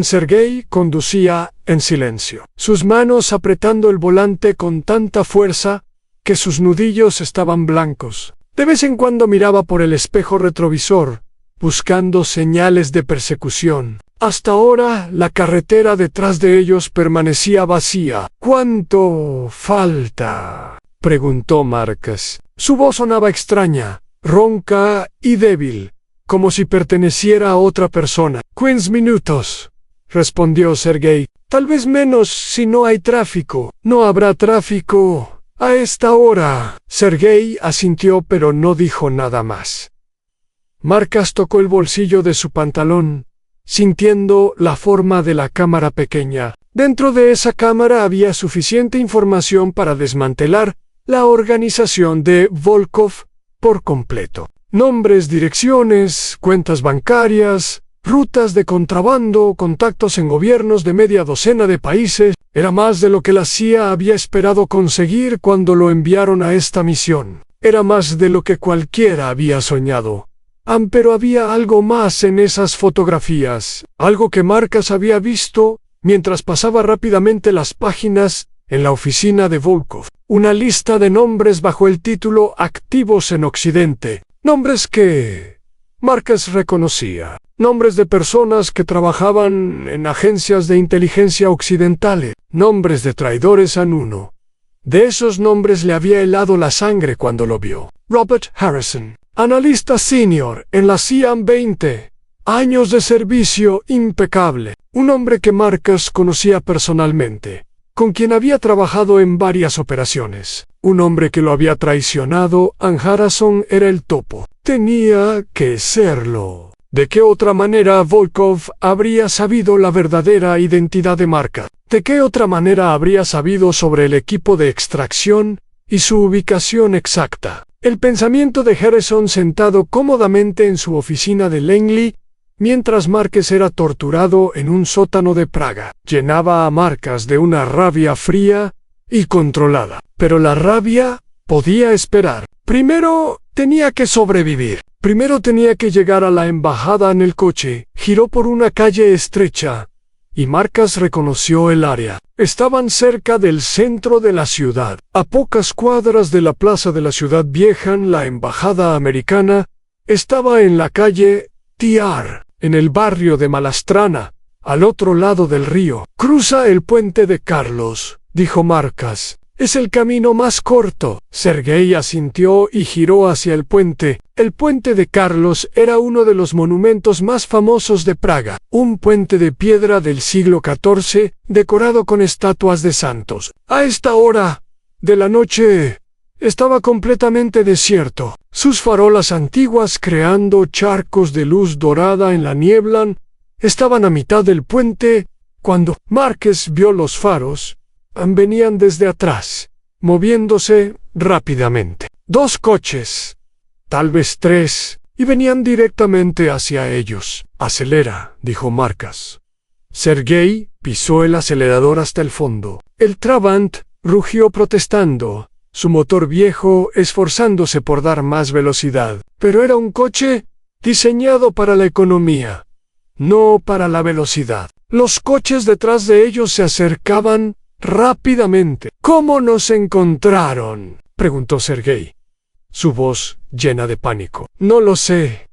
Sergei conducía en silencio, sus manos apretando el volante con tanta fuerza que sus nudillos estaban blancos. De vez en cuando miraba por el espejo retrovisor, buscando señales de persecución. Hasta ahora, la carretera detrás de ellos permanecía vacía. «¿Cuánto falta?», preguntó Márquez. Su voz sonaba extraña, ronca y débil, como si perteneciera a otra persona. «15 minutos», respondió Sergei. «Tal vez menos si no hay tráfico». «No habrá tráfico a esta hora». Sergei asintió, pero no dijo nada más. Márquez tocó el bolsillo de su pantalón, sintiendo la forma de la cámara pequeña. Dentro de esa cámara había suficiente información para desmantelar la organización de Volkov por completo. Nombres, direcciones, cuentas bancarias, rutas de contrabando, contactos en gobiernos de media docena de países. Era más de lo que la CIA había esperado conseguir cuando lo enviaron a esta misión. Era más de lo que cualquiera había soñado. Pero había algo más en esas fotografías, algo que Márquez había visto mientras pasaba rápidamente las páginas en la oficina de Volkov. Una lista de nombres bajo el título «Activos en Occidente». Nombres que Márquez reconocía. Nombres de personas que trabajaban en agencias de inteligencia occidentales. Nombres de traidores. Uno de esos nombres le había helado la sangre cuando lo vio. Robert Harrison. Analista senior en la CIA, 20 años de servicio impecable. Un hombre que Márquez conocía personalmente, con quien había trabajado en varias operaciones. Un hombre que lo había traicionado. Harrison era el topo. Tenía que serlo. ¿De qué otra manera Volkov habría sabido la verdadera identidad de Márquez? ¿De qué otra manera habría sabido sobre el equipo de extracción y su ubicación exacta? El pensamiento de Harrison sentado cómodamente en su oficina de Langley, mientras Márquez era torturado en un sótano de Praga, llenaba a Márquez de una rabia fría y controlada. Pero la rabia podía esperar. Primero tenía que sobrevivir. Primero tenía que llegar a la embajada en el coche. Giró por una calle estrecha, y Márquez reconoció el área. Estaban cerca del centro de la ciudad, a pocas cuadras de la plaza de la ciudad vieja. La embajada americana estaba en la calle Tiar, en el barrio de Malastrana, al otro lado del río. «Cruza el puente de Carlos», dijo Márquez. Es el camino más corto. Sergei asintió y giró hacia el puente. El puente de Carlos era uno de los monumentos más famosos de Praga, un puente de piedra del siglo XIV, decorado con estatuas de santos. A esta hora de la noche estaba completamente desierto. Sus farolas antiguas, creando charcos de luz dorada en la niebla, estaban a mitad del puente cuando Márquez vio los faros. Venían desde atrás, moviéndose rápidamente. 2 coches, tal vez 3, y venían directamente hacia ellos. «Acelera», dijo Márquez. Sergei pisó el acelerador hasta el fondo. El Trabant rugió protestando, su motor viejo esforzándose por dar más velocidad. Pero era un coche diseñado para la economía, no para la velocidad. Los coches detrás de ellos se acercaban rápidamente. «¿Cómo nos encontraron?», preguntó Sergei, su voz llena de pánico. «No lo sé»,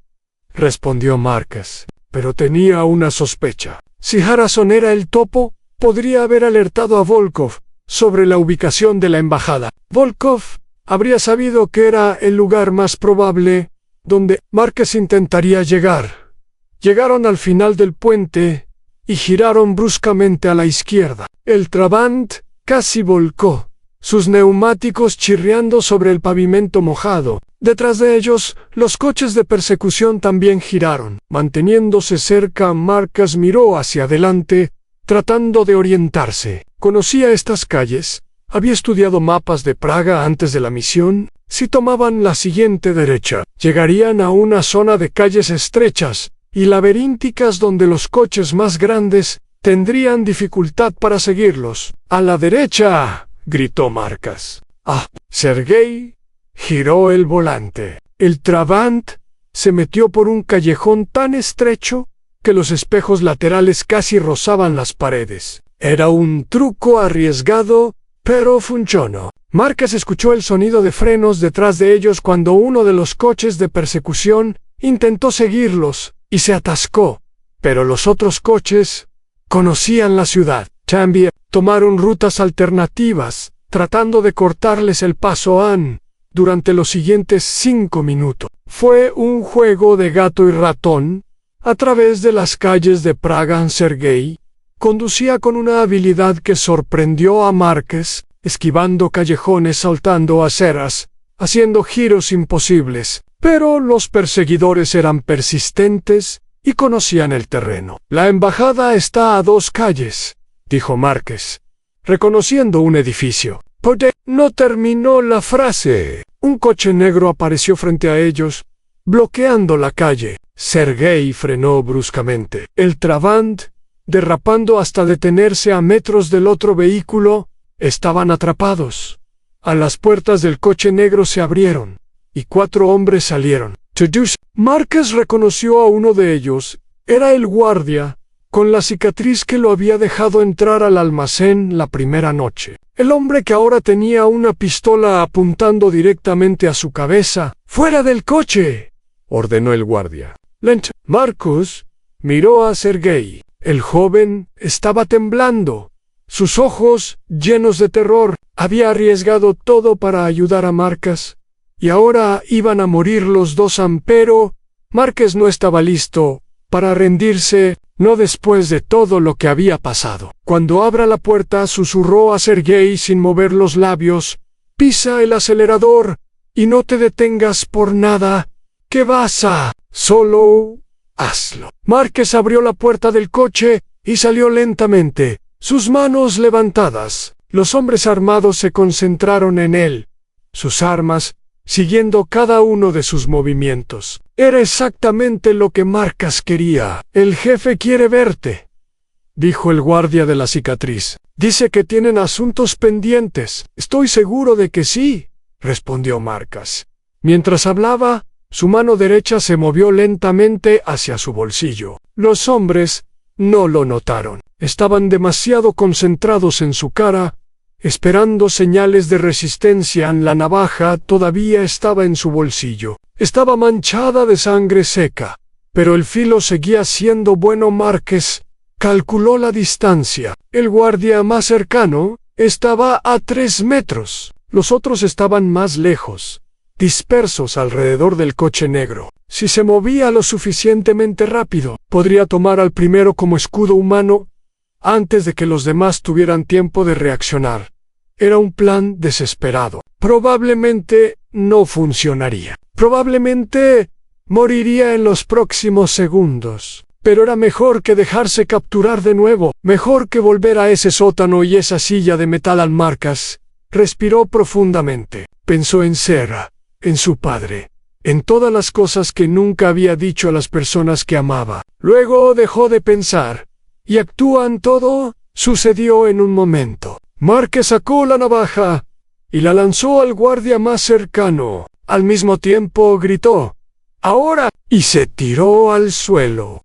respondió Márquez, «pero tenía una sospecha. Si Harrison era el topo, podría haber alertado a Volkov sobre la ubicación de la embajada. Volkov habría sabido que era el lugar más probable donde Márquez intentaría llegar». Llegaron al final del puente y giraron bruscamente a la izquierda. El Trabant casi volcó, sus neumáticos chirriando sobre el pavimento mojado. Detrás de ellos, los coches de persecución también giraron. Manteniéndose cerca, Márquez miró hacia adelante, tratando de orientarse. Conocía estas calles. Había estudiado mapas de Praga antes de la misión. Si tomaban la siguiente derecha, llegarían a una zona de calles estrechas y laberínticas donde los coches más grandes tendrían dificultad para seguirlos. «¡A la derecha!», gritó Márquez. Sergei giró el volante. El Trabant se metió por un callejón tan estrecho que los espejos laterales casi rozaban las paredes. Era un truco arriesgado, pero funcionó. Márquez escuchó el sonido de frenos detrás de ellos cuando uno de los coches de persecución intentó seguirlos y se atascó, pero los otros coches conocían la ciudad. También tomaron rutas alternativas, tratando de cortarles el paso durante los siguientes 5 minutos. Fue un juego de gato y ratón. A través de las calles de Praga, Sergei conducía con una habilidad que sorprendió a Márquez, esquivando callejones, saltando aceras, haciendo giros imposibles. Pero los perseguidores eran persistentes y conocían el terreno. «La embajada está a 2 calles», dijo Márquez, reconociendo un edificio. No terminó la frase. Un coche negro apareció frente a ellos, bloqueando la calle. Sergei frenó bruscamente. El Trabant, derrapando hasta detenerse a metros del otro vehículo, estaban atrapados. Las puertas del coche negro se abrieron y 4 hombres salieron. Márquez reconoció a uno de ellos. Era el guardia, con la cicatriz que lo había dejado entrar al almacén la primera noche. El hombre que ahora tenía una pistola apuntando directamente a su cabeza. «¡Fuera del coche!», ordenó el guardia. Márquez miró a Sergei. El joven estaba temblando, sus ojos llenos de terror. Había arriesgado todo para ayudar a Márquez, y ahora iban a morir los 2, pero Márquez no estaba listo para rendirse, no después de todo lo que había pasado. Cuando abra la puerta, susurró a Sergei sin mover los labios: «Pisa el acelerador y no te detengas por nada. ¿Qué vas a? Solo hazlo». Márquez abrió la puerta del coche y salió lentamente, sus manos levantadas. Los hombres armados se concentraron en él, sus armas siguiendo cada uno de sus movimientos. Era exactamente lo que Márquez quería. «El jefe quiere verte», dijo el guardia de la cicatriz. «Dice que tienen asuntos pendientes». «Estoy seguro de que sí», respondió Márquez. Mientras hablaba, su mano derecha se movió lentamente hacia su bolsillo. Los hombres no lo notaron. Estaban demasiado concentrados en su cara, esperando señales de resistencia. La navaja todavía estaba en su bolsillo. Estaba manchada de sangre seca, pero el filo seguía siendo bueno. Márquez calculó la distancia. El guardia más cercano estaba a 3 metros. Los otros estaban más lejos, dispersos alrededor del coche negro. Si se movía lo suficientemente rápido, podría tomar al primero como escudo humano antes de que los demás tuvieran tiempo de reaccionar. Era un plan desesperado. Probablemente no funcionaría. Probablemente moriría en los próximos segundos. Pero era mejor que dejarse capturar de nuevo, mejor que volver a ese sótano y esa silla de metal al Marcus. Respiró profundamente. Pensó en Sarah, en su padre, en todas las cosas que nunca había dicho a las personas que amaba. Luego dejó de pensar, y actúan todo sucedió en un momento. Marcus sacó la navaja y la lanzó al guardia más cercano. Al mismo tiempo gritó, ¡ahora! Y se tiró al suelo.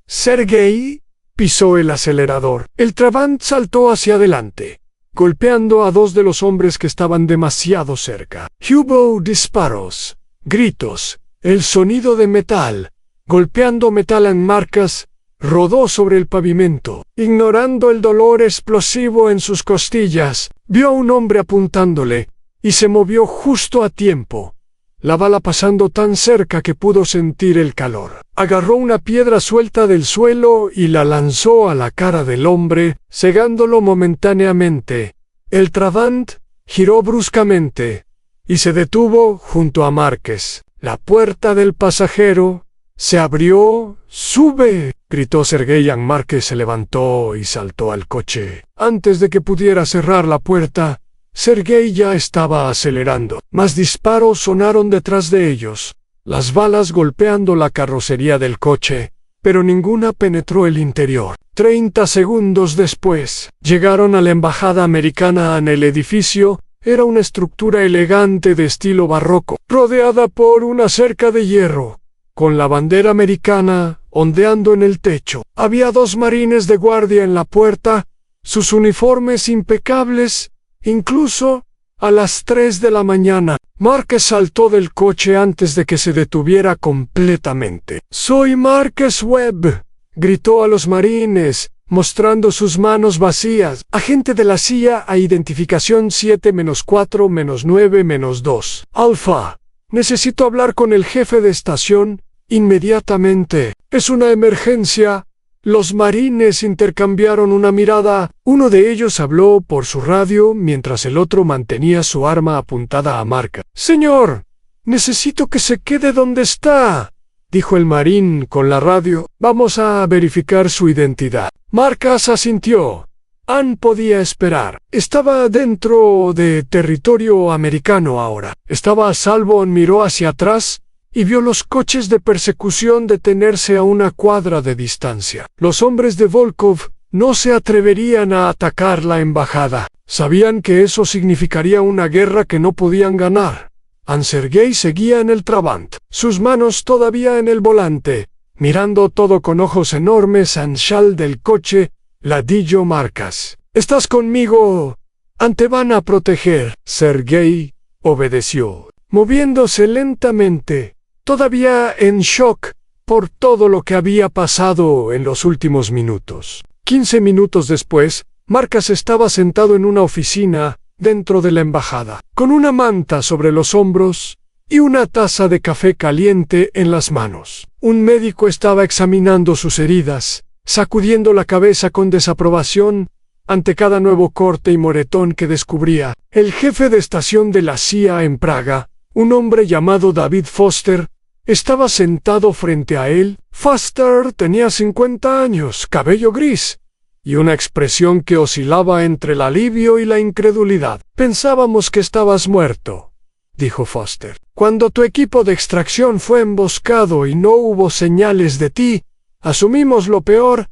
Sergei pisó el acelerador. El Trabant saltó hacia adelante, golpeando a 2 de los hombres que estaban demasiado cerca. Hubo disparos, gritos, el sonido de metal, golpeando metal en Marcus. Rodó sobre el pavimento, ignorando el dolor explosivo en sus costillas. Vio a un hombre apuntándole, y se movió justo a tiempo, la bala pasando tan cerca que pudo sentir el calor. Agarró una piedra suelta del suelo y la lanzó a la cara del hombre, cegándolo momentáneamente. El Trabant giró bruscamente, y se detuvo junto a Marcus. La puerta del pasajero se abrió. ¡Sube!, gritó Sergei. Marcus se levantó y saltó al coche. Antes de que pudiera cerrar la puerta, Sergei ya estaba acelerando. Más disparos sonaron detrás de ellos, las balas golpeando la carrocería del coche, pero ninguna penetró el interior. 30 segundos después, llegaron a la embajada americana en el edificio. Era una estructura elegante de estilo barroco, rodeada por una cerca de hierro, con la bandera americana ondeando en el techo. Había 2 marines de guardia en la puerta, sus uniformes impecables, incluso a las 3 de la mañana. Marcus saltó del coche antes de que se detuviera completamente. «¡Soy Marcus Webb!», gritó a los marines, mostrando sus manos vacías. «Agente de la CIA a identificación 7-4-9-2. Alfa, necesito hablar con el jefe de estación inmediatamente. Es una emergencia». Los marines intercambiaron una mirada. Uno de ellos habló por su radio mientras el otro mantenía su arma apuntada a Marcus. «Señor, necesito que se quede donde está», dijo el marín con la radio. «Vamos a verificar su identidad». Marcus asintió. Ann podía esperar. Estaba dentro de territorio americano ahora. Estaba a salvo. Miró hacia atrás y vio los coches de persecución detenerse a una cuadra de distancia. Los hombres de Volkov no se atreverían a atacar la embajada. Sabían que eso significaría una guerra que no podían ganar. Sergei seguía en el Trabant, sus manos todavía en el volante, mirando todo con ojos enormes. Anshal del coche, ladillo Marcus. «Estás conmigo. Te van a proteger». Sergei obedeció, moviéndose lentamente, todavía en shock por todo lo que había pasado en los últimos minutos. 15 minutos después, Marcus estaba sentado en una oficina dentro de la embajada, con una manta sobre los hombros y una taza de café caliente en las manos. Un médico estaba examinando sus heridas, sacudiendo la cabeza con desaprobación ante cada nuevo corte y moretón que descubría. El jefe de estación de la CIA en Praga, un hombre llamado David Foster, estaba sentado frente a él. Foster tenía 50 años, cabello gris, y una expresión que oscilaba entre el alivio y la incredulidad. «Pensábamos que estabas muerto», dijo Foster. «Cuando tu equipo de extracción fue emboscado y no hubo señales de ti, asumimos lo peor».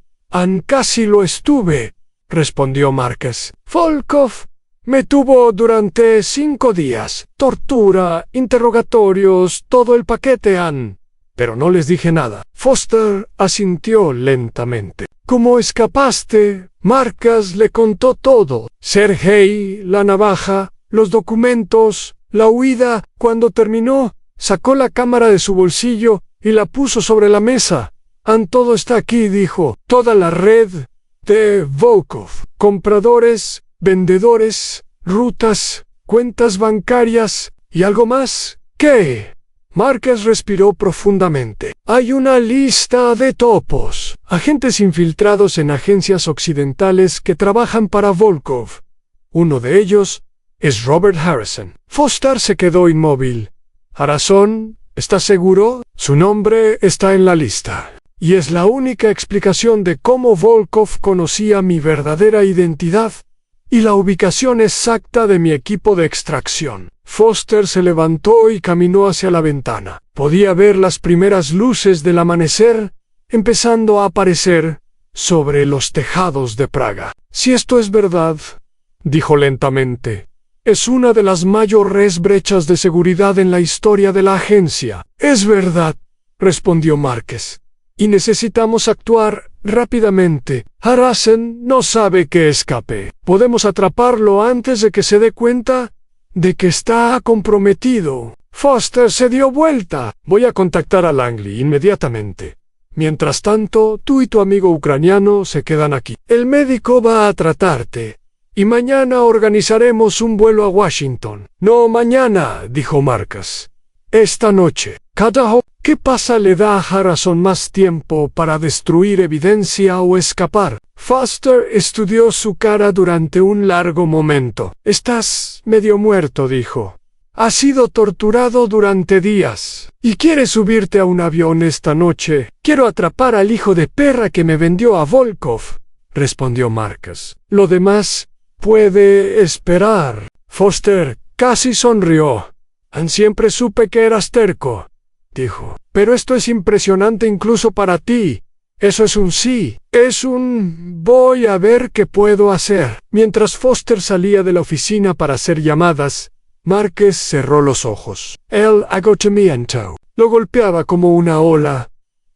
«Casi lo estuve», respondió Marcus. «Volkov me tuvo durante 5 días. Tortura, interrogatorios, todo el paquete, pero no les dije nada». Foster asintió lentamente. «¿Cómo escapaste?» Marcus le contó todo. Sergei, la navaja, los documentos, la huida. Cuando terminó, sacó la cámara de su bolsillo y la puso sobre la mesa. «Todo está aquí», dijo. «Toda la red de Volkov, compradores, vendedores, rutas, cuentas bancarias y algo más. ¿Qué? Márquez respiró profundamente. Hay una lista de topos. Agentes infiltrados en agencias occidentales que trabajan para Volkov. Uno de ellos es Robert Harrison. Foster se quedó inmóvil. ¿Harrison? ¿Estás seguro? Su nombre está en la lista. Y es la única explicación de cómo Volkov conocía mi verdadera identidad y la ubicación exacta de mi equipo de extracción. Foster se levantó y caminó hacia la ventana. Podía ver las primeras luces del amanecer empezando a aparecer sobre los tejados de Praga. Si esto es verdad, dijo lentamente, es una de las mayores brechas de seguridad en la historia de la agencia. Es verdad, respondió Márquez. Y necesitamos actuar rápidamente. Harrison no sabe que escape. Podemos atraparlo antes de que se dé cuenta de que está comprometido. Foster se dio vuelta. Voy a contactar a Langley inmediatamente. Mientras tanto, tú y tu amigo ucraniano se quedan aquí. El médico va a tratarte. Y mañana organizaremos un vuelo a Washington. No mañana, dijo Márquez. Esta noche. ¿Qué pasa? Le da a Harrison más tiempo para destruir evidencia o escapar. Foster estudió su cara durante un largo momento. Estás medio muerto, dijo. Has sido torturado durante días. ¿Y quieres subirte a un avión esta noche? Quiero atrapar al hijo de perra que me vendió a Volkov, respondió Márquez. Lo demás puede esperar. Foster casi sonrió. Siempre supe que eras terco, dijo. Pero esto es impresionante incluso para ti. Eso es un sí. Es un voy a ver qué puedo hacer. Mientras Foster salía de la oficina para hacer llamadas, Márquez cerró los ojos. El agotamiento lo golpeaba como una ola,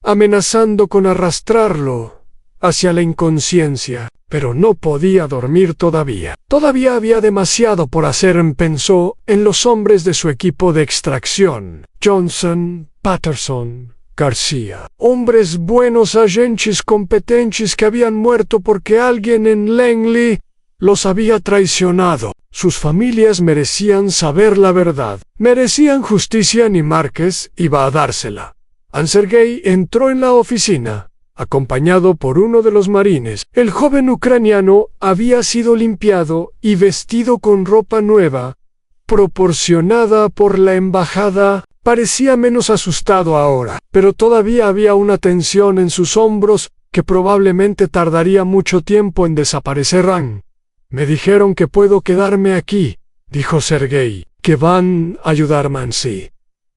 amenazando con arrastrarlo hacia la inconsciencia, pero no podía dormir todavía. Todavía había demasiado por hacer. Pensó en los hombres de su equipo de extracción. Johnson, Patterson, García. Hombres buenos, agentes competentes que habían muerto porque alguien en Langley los había traicionado. Sus familias merecían saber la verdad. Merecían justicia y Márquez iba a dársela. Sergei entró en la oficina, acompañado por uno de los marines. El joven ucraniano había sido limpiado y vestido con ropa nueva, proporcionada por la embajada. Parecía menos asustado ahora, pero todavía había una tensión en sus hombros que probablemente tardaría mucho tiempo en desaparecer. Me dijeron que puedo quedarme aquí, dijo Sergei. Que van a ayudarme, sí,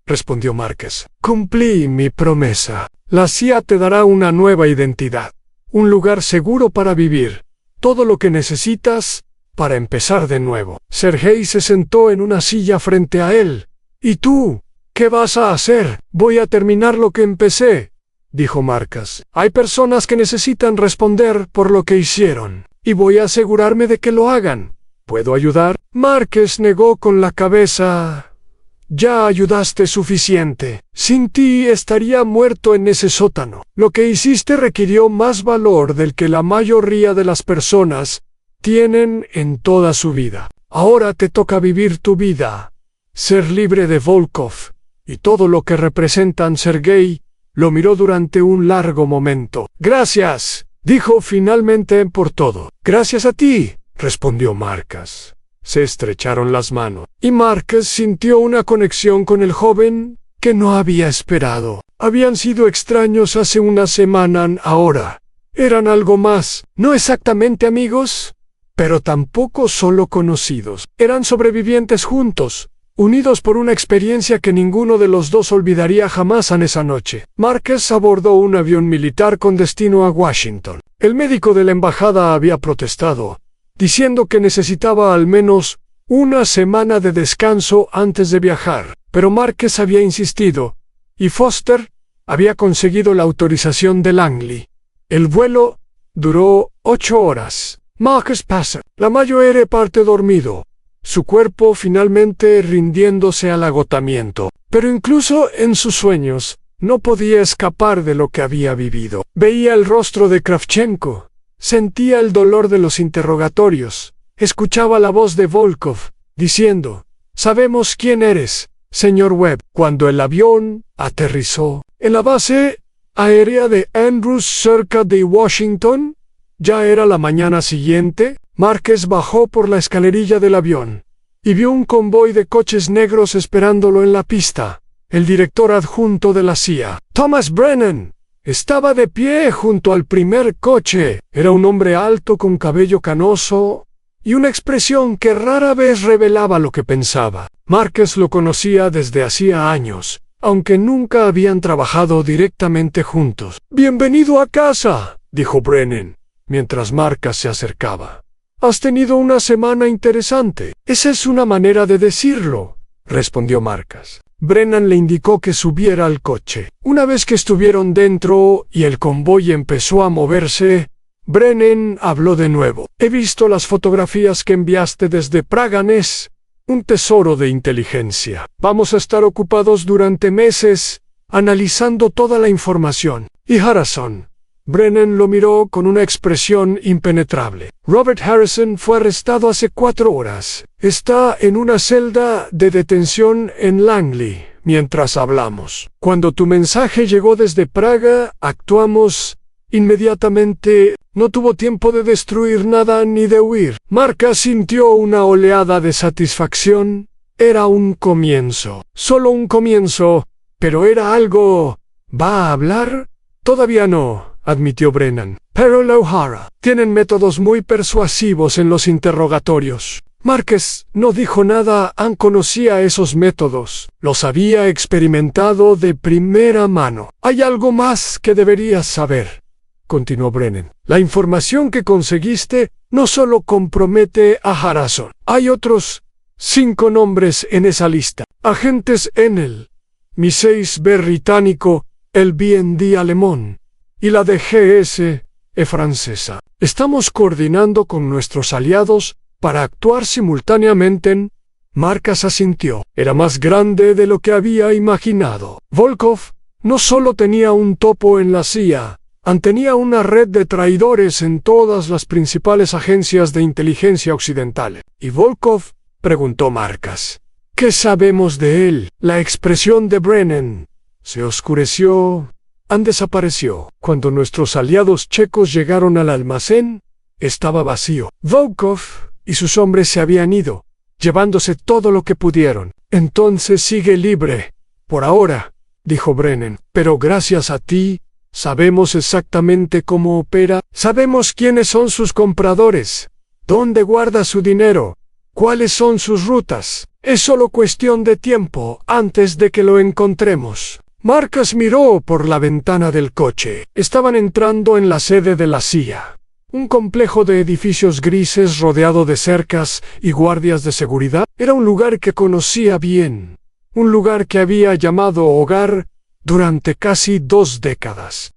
respondió Márquez. Cumplí mi promesa. La CIA te dará una nueva identidad, un lugar seguro para vivir, todo lo que necesitas para empezar de nuevo. Sergei se sentó en una silla frente a él. ¿Y tú? ¿Qué vas a hacer? Voy a terminar lo que empecé, dijo Márquez. Hay personas que necesitan responder por lo que hicieron, y voy a asegurarme de que lo hagan. ¿Puedo ayudar? Márquez negó con la cabeza. Ya ayudaste suficiente. Sin ti estaría muerto en ese sótano. Lo que hiciste requirió más valor del que la mayoría de las personas tienen en toda su vida. Ahora te toca vivir tu vida, ser libre de Volkov y todo lo que representan. Sergei lo miró durante un largo momento. Gracias, dijo finalmente, por todo. Gracias a ti, respondió Márquez. Se estrecharon las manos, y Márquez sintió una conexión con el joven que no había esperado. Habían sido extraños hace una semana, ahora eran algo más. No exactamente amigos, pero tampoco solo conocidos. Eran sobrevivientes juntos, unidos por una experiencia que ninguno de los dos olvidaría jamás. En esa noche, Márquez abordó un avión militar con destino a Washington. El médico de la embajada había protestado, diciendo que necesitaba al menos una semana de descanso antes de viajar, pero Márquez había insistido, y Foster había conseguido la autorización de Langley. El vuelo duró 8 horas. Márquez pasa la mayor parte dormido, su cuerpo finalmente rindiéndose al agotamiento, pero incluso en sus sueños no podía escapar de lo que había vivido. Veía el rostro de Kravchenko, sentía el dolor de los interrogatorios, escuchaba la voz de Volkov, diciendo: «Sabemos quién eres, señor Webb». Cuando el avión aterrizó en la base aérea de Andrews cerca de Washington, ya era la mañana siguiente. Márquez bajó por la escalerilla del avión y vio un convoy de coches negros esperándolo en la pista. El director adjunto de la CIA, Thomas Brennan, estaba de pie junto al primer coche. Era un hombre alto con cabello canoso y una expresión que rara vez revelaba lo que pensaba. Márquez lo conocía desde hacía años, aunque nunca habían trabajado directamente juntos. «Bienvenido a casa», dijo Brennan, mientras Márquez se acercaba. «Has tenido una semana interesante». «Esa es una manera de decirlo», respondió Márquez. Brennan le indicó que subiera al coche. Una vez que estuvieron dentro y el convoy empezó a moverse, Brennan habló de nuevo. «He visto las fotografías que enviaste desde Praganés, un tesoro de inteligencia. Vamos a estar ocupados durante meses analizando toda la información». «¿Y Harrison?». Brennan lo miró con una expresión impenetrable. «Robert Harrison fue arrestado hace 4 horas. Está en una celda de detención en Langley mientras hablamos. Cuando tu mensaje llegó desde Praga, actuamos inmediatamente. No tuvo tiempo de destruir nada ni de huir». Márquez sintió una oleada de satisfacción. Era un comienzo. Solo un comienzo, pero era algo. ¿Va a hablar? «Todavía no», admitió Brennan. «Pero la O'Hara tienen métodos muy persuasivos en los interrogatorios». Márquez no dijo nada. Conocía esos métodos. Los había experimentado de primera mano. «Hay algo más que deberías saber», continuó Brennan. «La información que conseguiste no solo compromete a Harrison. Hay otros 5 nombres en esa lista. Agentes en el MI6 británico, el BND alemán y la DGS francesa. Estamos coordinando con nuestros aliados para actuar simultáneamente en». Márquez asintió. Era más grande de lo que había imaginado. Volkov no solo tenía un topo en la CIA, tenía una red de traidores en todas las principales agencias de inteligencia occidentales. «¿Y Volkov?», preguntó Márquez. «¿Qué sabemos de él?». La expresión de Brennan se oscureció. Desapareció. Cuando nuestros aliados checos llegaron al almacén, estaba vacío. Volkov y sus hombres se habían ido, llevándose todo lo que pudieron. «Entonces sigue libre, por ahora», dijo Brennan. «Pero gracias a ti, sabemos exactamente cómo opera. Sabemos quiénes son sus compradores, dónde guarda su dinero, cuáles son sus rutas. Es solo cuestión de tiempo antes de que lo encontremos». Márquez miró por la ventana del coche. Estaban entrando en la sede de la CIA. Un complejo de edificios grises rodeado de cercas y guardias de seguridad. Era un lugar que conocía bien. Un lugar que había llamado hogar durante casi 2 décadas.